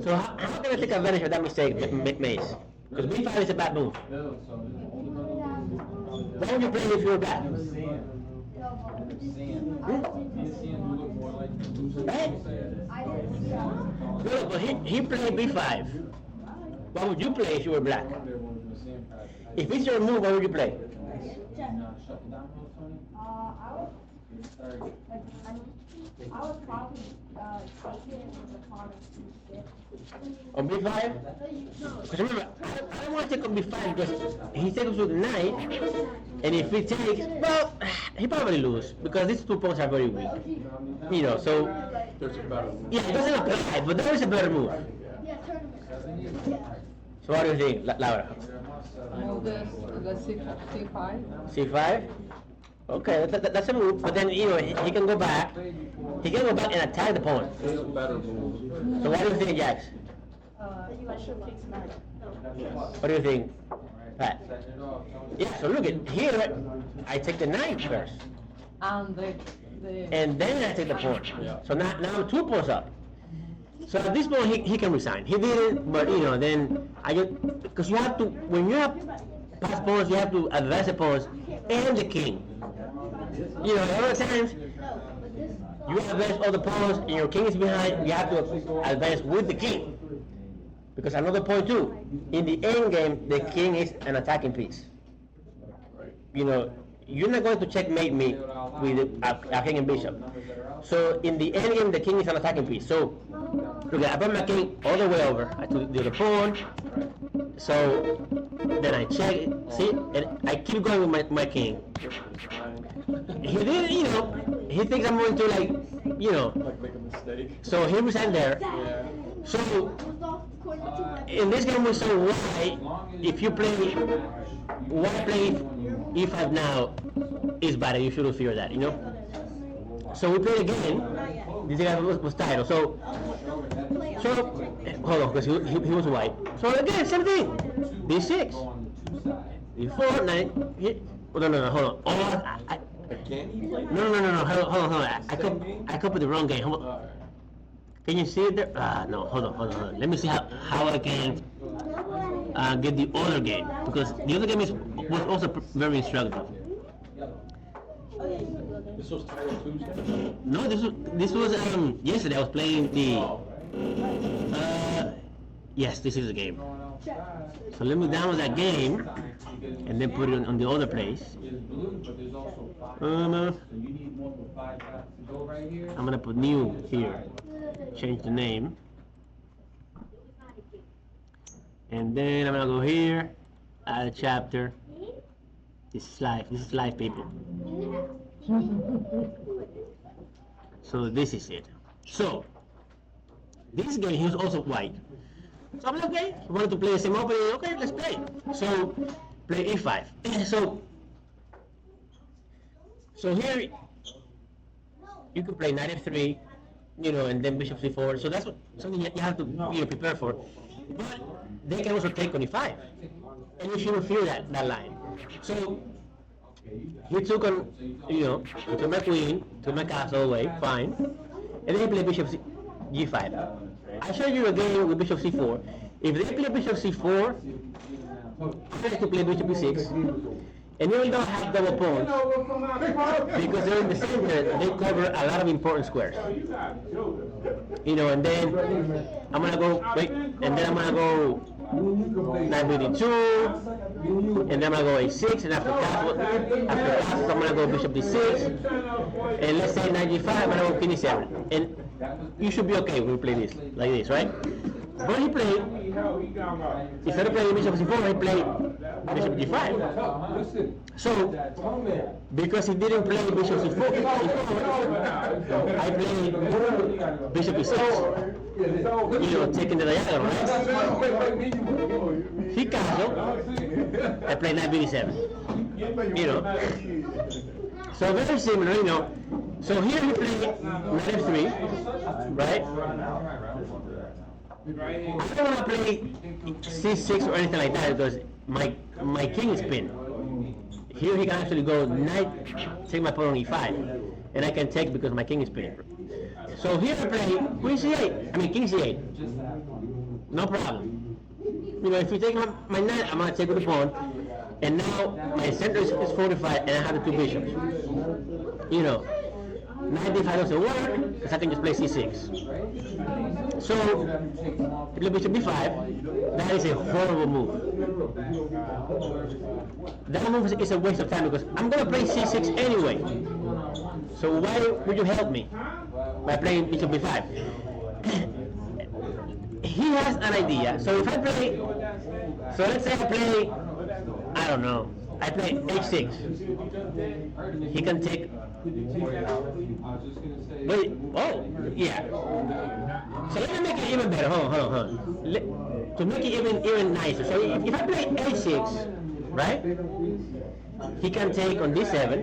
So how can I take advantage of that mistake, Mace? Because b5 is a bad move. Why would you play if you're bad? Right? No, but he played b5. What would you play if you were black? If it's your move, what would you play? I would probably take it with the pawn of On b5? Because remember, I don't want to take on b5 because he takes with the knight, and if he takes, well, he probably lose because these two pawns are very weak. You know, so There's a better move. yeah, it doesn't apply, but there is a better move. Yeah, tournament. So what do you think, Laura? Move the c5. c5? Okay, that's a move, but then you know he can go back. He can go back and attack the pawn. There's a better move. So what do you think, Jax? Bishop takes knight. What do you think, Pat? Yeah. So look at here. I take the knight first, And the and then I take the pawn. So now I'm 2 pawns up. So at this point he can resign. He didn't, but you know then I get because you have to when you have pass pawns you have to advance the pawns and the king. You know, a lot of times you advance all the pawns and your king is behind. You have to advance with the king. Because another point too, in the end game, the king is an attacking piece. You know, you're not going to checkmate me with a king and bishop. So in the end game, the king is an attacking piece. So look, I brought my king all the way over. I took the other pawn. So then I check it, see, and I keep going with my king. He didn't, you know, he thinks I'm going to like, you know. Like make a mistake. So he resigned there. Yeah. So in this game we saw why if you play e5 now is bad, and you should have feared that, you know. So we played again. This guy was Taino. So hold on, because he was white. So again, same thing. D6, D4, 9. Oh, no, hold on. Oh, no. Hold on. I copied the wrong game. Hold on. Can you see it there? No, hold on. Let me see how I can get the other game, because the other game was also very instructive. This was Taino Tuesday? No, this was yesterday. I was playing the. Yes, this is the game. So let me download that game and then put it on the other place. I'm gonna put new here. Change the name. And then I'm gonna go here, add a chapter. This is live, people. So this is it. So this game he was also white. So I'm like, okay, he wanted to play the same opening. Okay, let's play. So play e5. So here you can play knight f3, you know, and then bishop c4. So that's something you have to prepare for. But they can also take on e5, and you shouldn't fear that line. So he took on, he took my queen, took my castle away, fine, and then he played bishop g5. I showed you a game with bishop c4. If they play bishop c4, I have to play bishop b6. And even though I have double pawns, because they're in the center, they cover a lot of important squares. You know, and then I'm gonna go, wait, and then I'm gonna go knight b2, and then I'm gonna go a6, and after castles, I'm gonna go bishop d6, and let's say knight g5, I'm gonna go king e7. And you should be okay when we play this, like this, right? But he played, instead of playing bishop c4, he played bishop g5. So, because he didn't play bishop c4, I played bishop e6. You know, taking the diagonal, right? He castled, I played knight b7. You know. So very similar, you know. So here he played knight f3, right? I don't want to play c6 or anything like that because my king is pinned. Here he can actually go knight, take my pawn on e5, and I can take because my king is pinned. So here I play queen c8, I mean king c8. No problem. You know, if you take my knight, I'm going to take with the pawn, and now my center is fortified, and I have the two bishops. You know, knight d5 doesn't work, because I can just play c6. So, play bishop d5, that is a horrible move. That move is a waste of time, because I'm going to play c6 anyway. So why would you help me by playing bishop b5? He has an idea. So if I play, so let's say I play, I don't know, I play h6. He can take. Wait, oh, yeah. So let me make it even better. Hold on. To make it even nicer. So if I play h6, right? He can take on d7.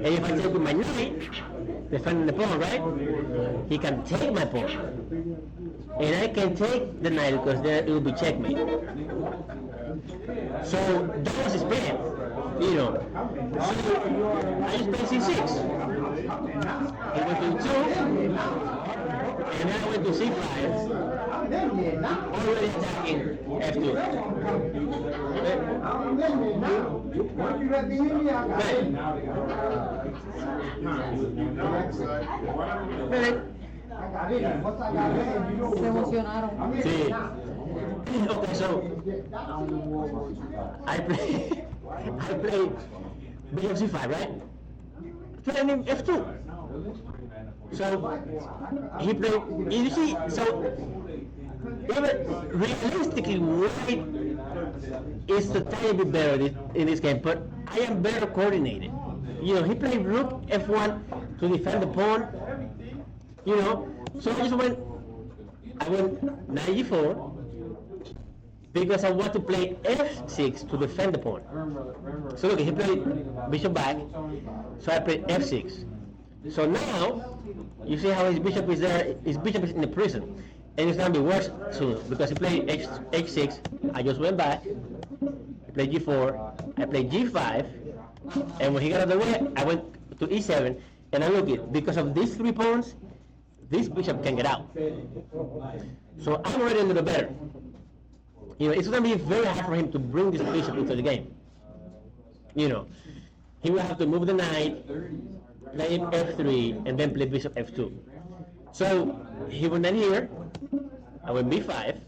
And if I take with my knight, defending the pawn, right? He can take my pawn. And I can take the knight because then it will be checkmate. So that was his plan, you know. So I just played c6. He went to 2, and then I went to c5, already attacking f2. Se emocionaron. Sí. Okay, so I play bishop c5, right? Playing him f2. So he played. You see, so even realistically, white is a tiny bit better in this game, but I am better coordinated. You know, he played rook f1 to defend the pawn. You know, so I went knight g4 because I want to play f6 to defend the pawn. So look, he played bishop back, so I played f6. So now, you see how his bishop is there, his bishop is in the prison. And it's going to be worse soon, because he played h6, I just went back, I played g4, I played g5, and when he got out of the way, I went to e7, and I look it, because of these 3 pawns, this bishop can get out. So I'm already a little better. You know, it's going to be very hard for him to bring this bishop into the game. You know, he will have to move the knight, play f3, and then play bishop f2. So he went then here, I went b5,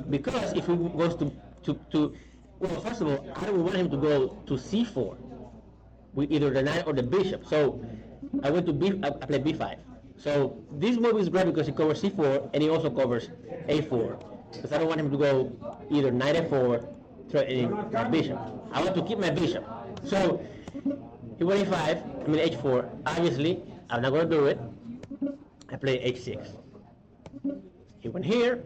because if he goes to well, first of all, I don't want him to go to c4 with either the knight or the bishop. So I went to I played b5. So this move is great because it covers c4 and it also covers a4. Because I don't want him to go either knight f4, threatening my bishop. I want to keep my bishop. So he went a5, I mean h4. Obviously, I'm not going to do it. I play h6. He went here,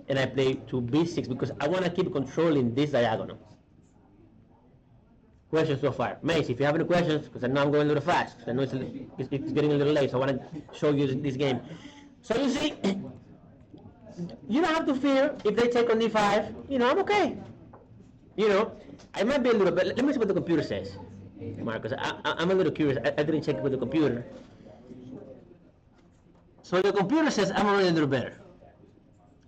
and I play to b6 because I want to keep controlling this diagonal. Questions so far? Mace, if you have any questions, because I know I'm going a little fast. I know it's getting a little late, so I want to show you this game. So you see, you don't have to fear if they take on d5. You know, I'm okay. You know, I might be a little bit. Let me see what the computer says, Marcus. I'm a little curious. I didn't check it with the computer. So the computer says I'm already a little better.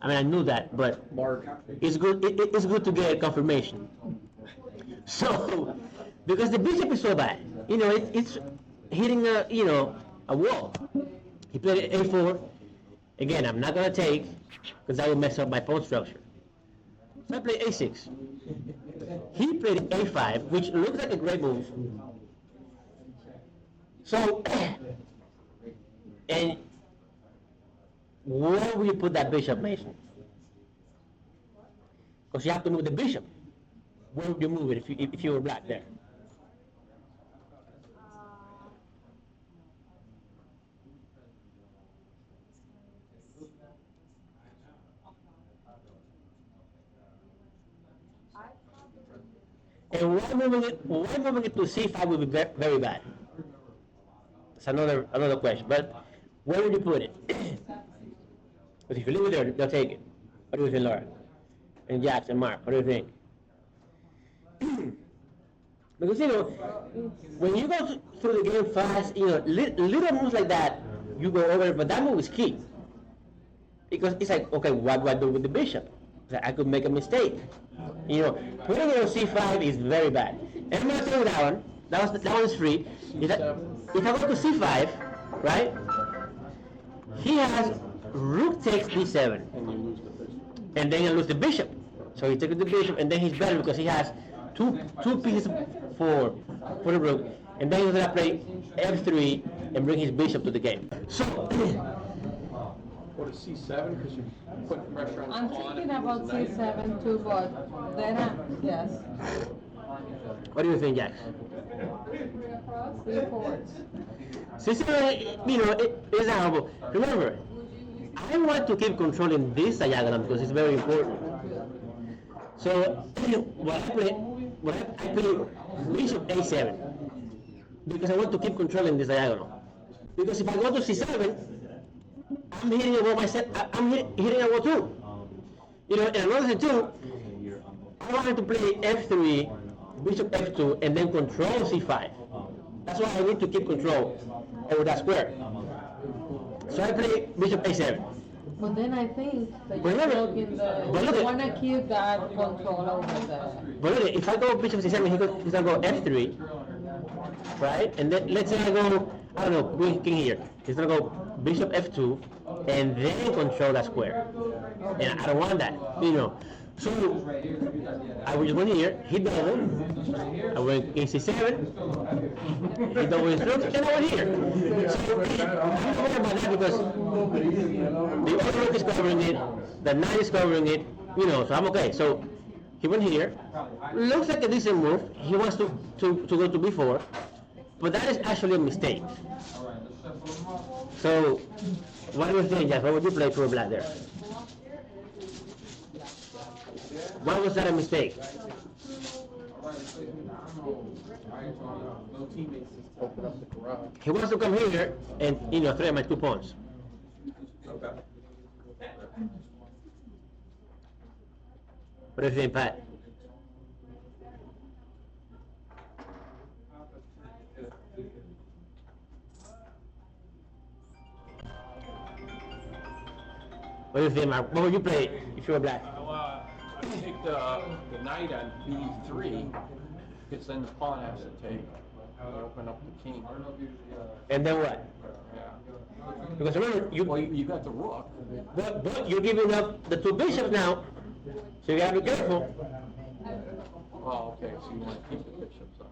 I mean, I knew that, but Mark. it's good. It's good to get confirmation. So, because the bishop is so bad, it's hitting a wall. He played a4. Again, I'm not gonna take because that will mess up my pawn structure. So I played a6. He played a5, which looks like a great move. So, and where will you put that bishop, Mason? Because you have to move the bishop. Where would you move it if you were black there? And why moving it to c5 would be very bad? That's another question. But where would you put it? Because if you leave it there, they'll take it. What do you think, Laura? And Jax and Mark, what do you think? Because when you go through the game fast, little moves like that, you go over it, but that move is key. Because it's like, okay, what do I do with the bishop? I could make a mistake. Putting it on c5 is very bad. And I'm gonna tell you that one. That one's free. If I go to c5, right? He has rook takes d7, And you lose the bishop. and then you lose the bishop. So he takes the bishop, and then he's better because he has two pieces for the rook, and then he's gonna play f3 and bring his bishop to the game. So Go to c7 because you put pressure on I'm the pawn. thinking about c7 too, but then yes, what do you think, Jax? c4. C7, it is horrible. Remember, I want to keep controlling this diagonal because it's very important. So I play bishop a7 because I want to keep controlling this diagonal. Because if I go to c7, I'm hitting a wall myself. I'm hitting a wall too. And another thing too, I wanted to play f3, bishop f2, and then control c5. That's why I need to keep control over that square. So I play bishop a7. But then I think that But you're look- looking but look you at- want to keep that control over there. But look, if I go bishop c7, he's gonna go f3, right? And then let's say I go, I don't know, queen king here. He's gonna go bishop f2, and then control that square. And I don't want that, So I will just go here, hit double, I went king c7, hit double instruction, and I went here. So I'm worried about that because the other rook is covering it, the knight is covering it, so I'm okay. So he went here. Looks like a decent move. He wants to go to b4, but that is actually a mistake. So what do you think, Jeff? What would you play for black there? Why was that a mistake? No teammates just open up the garage. He wants to come here and threaten my 2 pawns. Okay. What do you think, Pat? What do you think, Mark? What would you play if you were black? Take the knight on b3, because then the pawn has to take. You open up the king. And then what? Yeah. Because remember, Well, you got the rook. but you're giving up the 2 bishops now, so you gotta be careful. Oh, okay, so you want to keep the bishops on.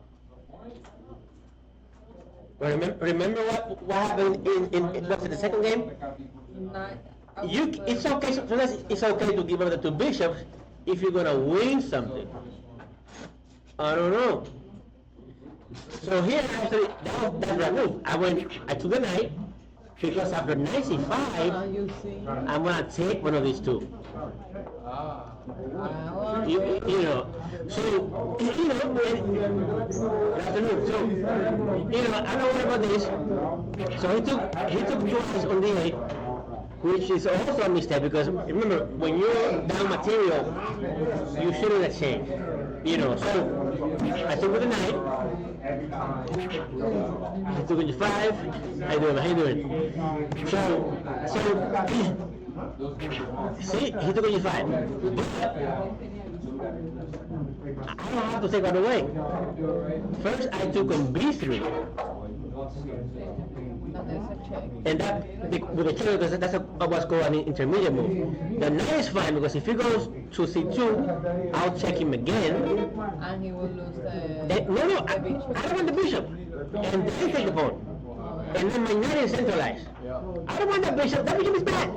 But remember what happened in what's it, the second game? It's okay. Sometimes it's okay to give up the 2 bishops if you're gonna win something. I don't know. So here actually that was the right move. I took the knight because after knight c5, You see. I'm gonna take one of these 2. Ah. So good afternoon. So I don't know about this. So he took 2 eyes on d8, which is also a mistake because remember when you're down material, you shouldn't exchange. So I took with the knight. I took with 5. How you doing? So See, he took a G5. I don't have to take right away. First, I took on B3. And that, with the check, because that's what's called an intermediate move. The knight is fine, because if he goes to C2, I'll check him again. And he will lose the... No, I don't want the bishop. And they take the pawn. And then my knight is centralized. I don't want that bishop is bad.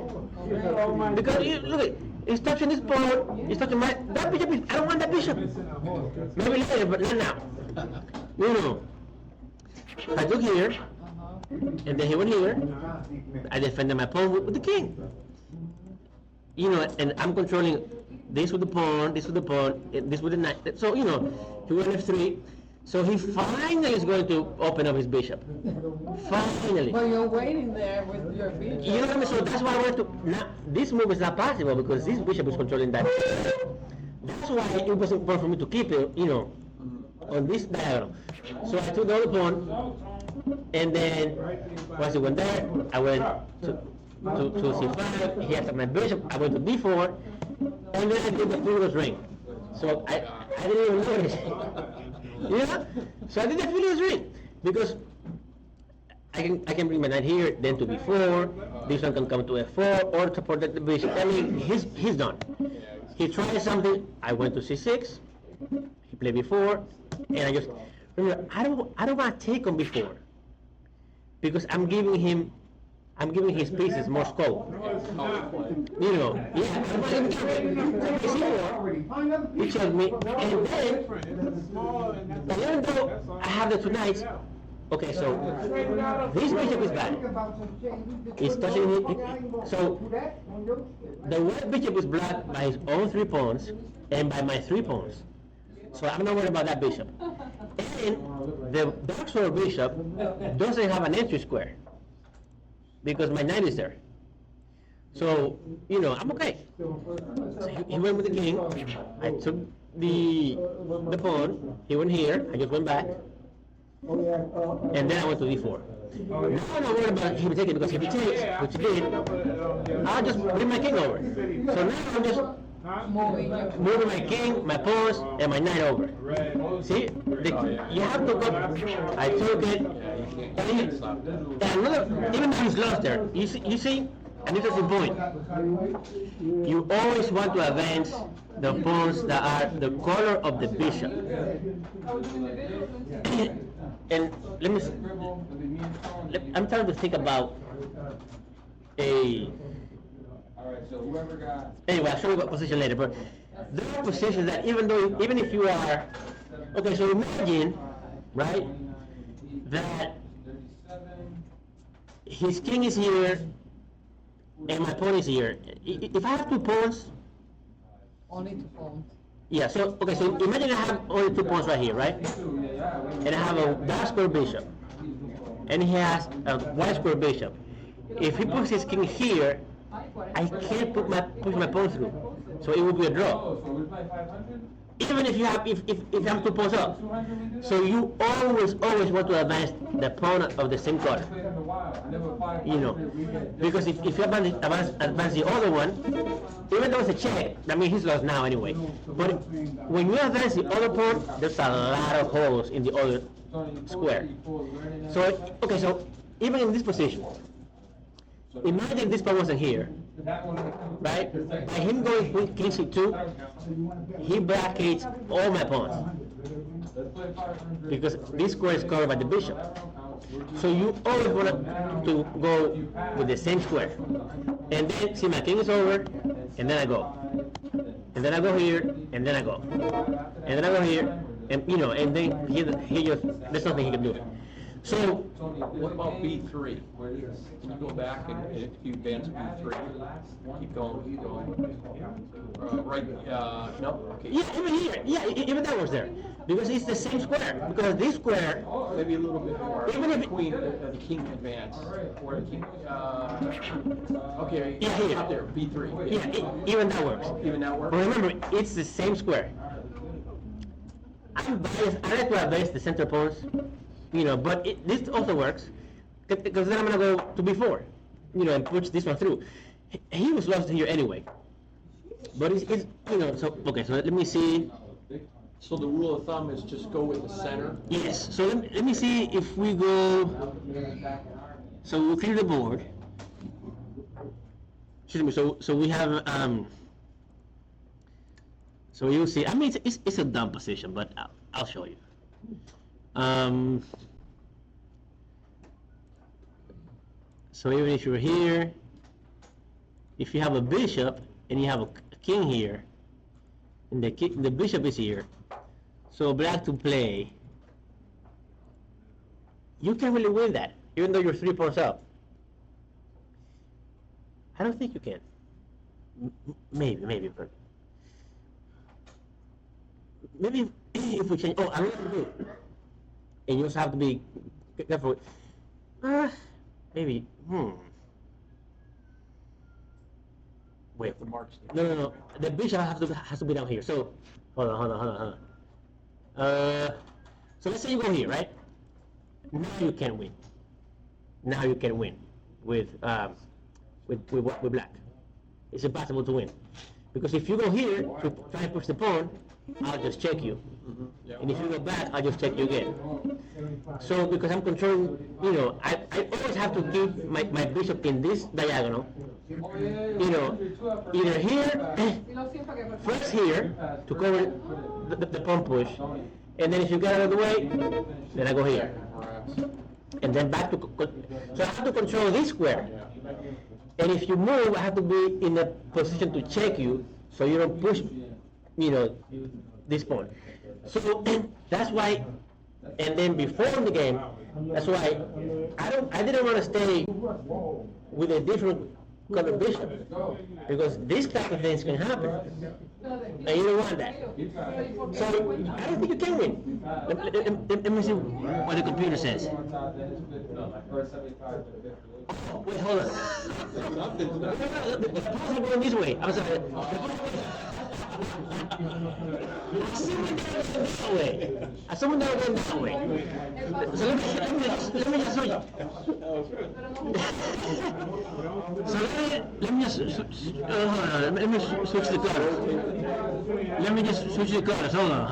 Because, look, it's touching this pawn, it's touching that bishop I don't want that bishop. Maybe later, but not now. No. I took here, and then he went here. I defended my pawn with the king. And I'm controlling this with the pawn, this with the pawn, this with the knight. So, he went F3. So he finally is going to open up his bishop. Finally. But you're waiting there with your bishop. You know what I mean? So that's why I want to. Now, this move is not possible because this bishop is controlling that. That's why it was important for me to keep it, on this diagonal. So I took the other pawn, and then once it went there, I went to C5. He attacked my bishop. I went to D4, and then I did the Philidor's ring. So I didn't even notice. So I did the Philidor's ring because I can bring my knight here, then to B4. This one can come to F4 or to protect the bishop. I mean, he's done. He tried something. I went to C6. He played B4, and I just remember I don't want to take on B4 because I'm giving his pieces more scope. He showed me, and then even though I have the two knights, okay, so this bishop is bad. It's touching it. So the white bishop is blocked by his own 3 pawns and by my 3 pawns. So I'm not worried about that bishop. And the dark sword bishop doesn't have an entry square because my knight is there. So, I'm okay. So he went with the king. I took the pawn. He went here. I just went back. And then I went to D4. Now I'm not worried about him taking because if he takes, which he did, I'll just bring my king over. So now I'm just moving my king, my pawns, and my knight over. See? You have to go. I took it. And even though he's lost there, you see, an interesting point. You always want to advance the pawns that are the color of the bishop. And I'm trying to think about anyway, I'll show you what position later, but there are positions that even if you are, okay, so imagine, right, that his king is here, and my pawn is here. If I have 2 pawns, Only 2 pawns. Yeah, so imagine I have only 2 pawns right here, right? And I have a dark square bishop, and he has a white square bishop. If he puts his king here, I can't push my pawn through, so it will be a draw. Even if you have if I'm 2 pawns up, so you always want to advance the pawn of the same color. Because if you advance the other one, even though it's a check, that means he's lost now anyway. But when you advance the other pawn, there's a lot of holes in the other square. So okay, so even in this position, imagine this pawn wasn't here, right? By him going with king c2, he blockades all my pawns because this square is covered by the bishop. So you always want to go with the same square. And then, see, my king is over, and then I go. And then I go here, and then I go. And then I go here, and and then he just, there's nothing he can do. So, what about B3? Can you go back and if you advance B3, keep going. No? Okay. Yeah, even here, even that was there. Because it's the same square. Because this square, maybe a little bit more. Even if Queen, the king advance. Or the king, okay, Yeah, here. up there, B3. even that works. Even that works? But remember, it's the same square. I'm biased. I like to advance the center pawns, but this also works because then I'm gonna go to B4, and push this one through. he was lost here anyway. But it's you know, so, okay, so let me see. So the rule of thumb is just go with the center. Yes, so let me see if we go, so we'll clear the board. Excuse me, so we have, so you'll see, I mean, it's a dumb position, but I'll show you. So even if you're here, if you have a bishop and you have a king here, and the bishop is here, so black to play, you can really win that, even though you're 3 pawns up. I don't think you can. Maybe, but maybe if we change. Oh, I'm going to do it. And you also have to be careful. Maybe. Wait. The marks. No. The bishop has to be down here. So, hold on. So let's say you go here, right? Now you can win. Now you can win with black. It's impossible to win because if you go here to try and push the pawn, I'll just check you, and if you go back, I'll just check you again. So because I'm controlling, you know, I always have to keep my bishop in this diagonal. You know, either here, first here to cover the pawn push, and then if you get out of the way, then I go here, and then back to. So I have to control this square, and if you move, I have to be in a position to check you, so you don't push, you know, this pawn. So that's why. And then before the game, that's why I didn't want to stay with a different color bishop, because this type of things can happen, and you don't want that. So I don't think you can win. Let me see what the computer says. Oh, wait, hold on. The pawns are going this way. I'm sorry. Someone that went that way. So let me just show you. So let me switch the colors. Let me just switch the colors. Hold on.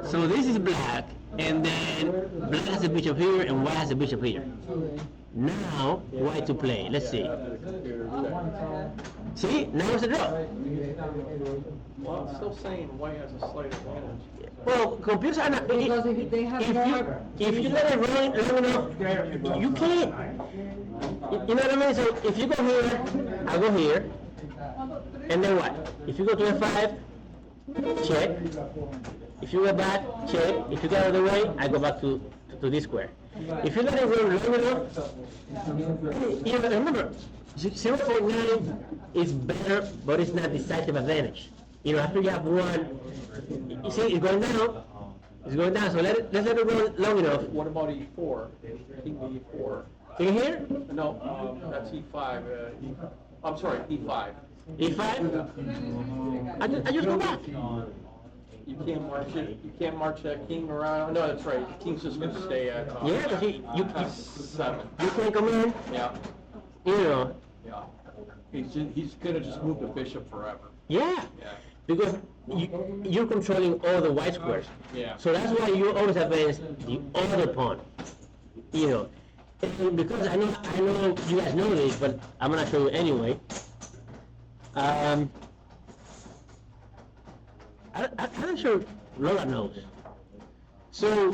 So this is black, and then black has a bishop here, and white has a bishop here. Now, white to play. Let's see. See, now it's a draw. Well, I'm still saying white has a slight advantage. Well, computers are not. Because if they have more. If you let it run long enough, you can't. You know what I mean? So if you go here, I go here, and then what? If you go to F5, check. If you go back, check. If you get out of the way, I go back to this square. If you let it run long enough, you know, remember, 0.9 is better, but it's not decisive advantage. You know, after you have one, you see, it's going down. It's going down. So let's let it run long enough. What about E4? King E4. Can you hear? No, that's E5. I'm sorry, E5. E5? I just go back. You can't march it. You can't march that king around. No, that's right. The king's just going to stay at. Yeah, but you 7. you can't come in. Yeah. You know. Yeah. He's going to just move the bishop forever. Yeah. Yeah. Because you're controlling all the white squares. Yeah. So that's why you always advance the other pawn. You know. And because I know you guys know this, but I'm gonna show you anyway. I'm not sure Lola knows. So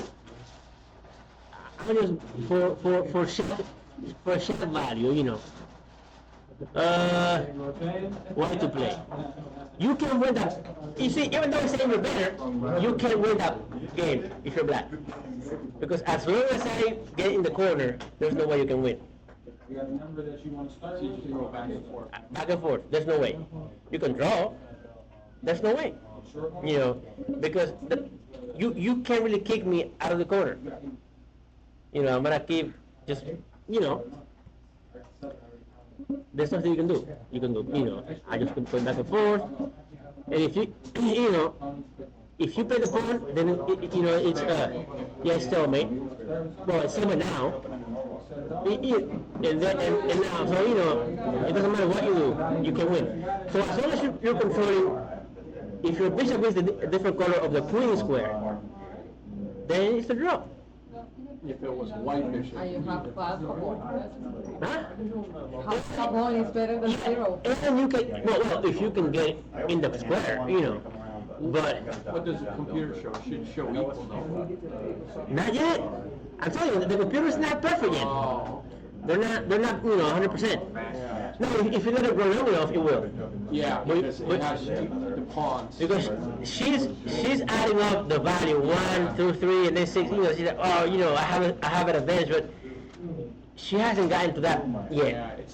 I'm just for shit value, you know. What to play? You can win that. You see, even though I'm saying you're better, you can win that game if you're black. Because as long as I get in the corner, there's no way you can win. You got a number that you want to start, so you just go back and forth. Back and forth. There's no way. You can draw. There's no way. You know, because you can't really kick me out of the corner. You know, I'm gonna keep just, you know. There's nothing you can do. You can do, you know, I just can go back and forth. And if you, you know, if you play the pawn, then, you know, it's, yeah, stalemate. Well, it's stalemate now. And now, so you know, it doesn't matter what you do, you can win. So as long as you're controlling, if your bishop is the different color of the queen square, then it's a draw. If it was a white bishop. And you have class for one. Huh? Half one is better than zero. And you can, well, if you can get it in the square, you know, but What does the computer show? It should show equal though. not yet. I'm telling you, the computer's not perfect yet. Oh, They're not, you know, 100%. No, if you let it run long enough, it will. yeah, because it has the pawns. Because she's adding up the value 1, 2, 3, and then 6. You know, she's like, oh, you know, I have an advantage, but she hasn't gotten to that yet. Yeah, it's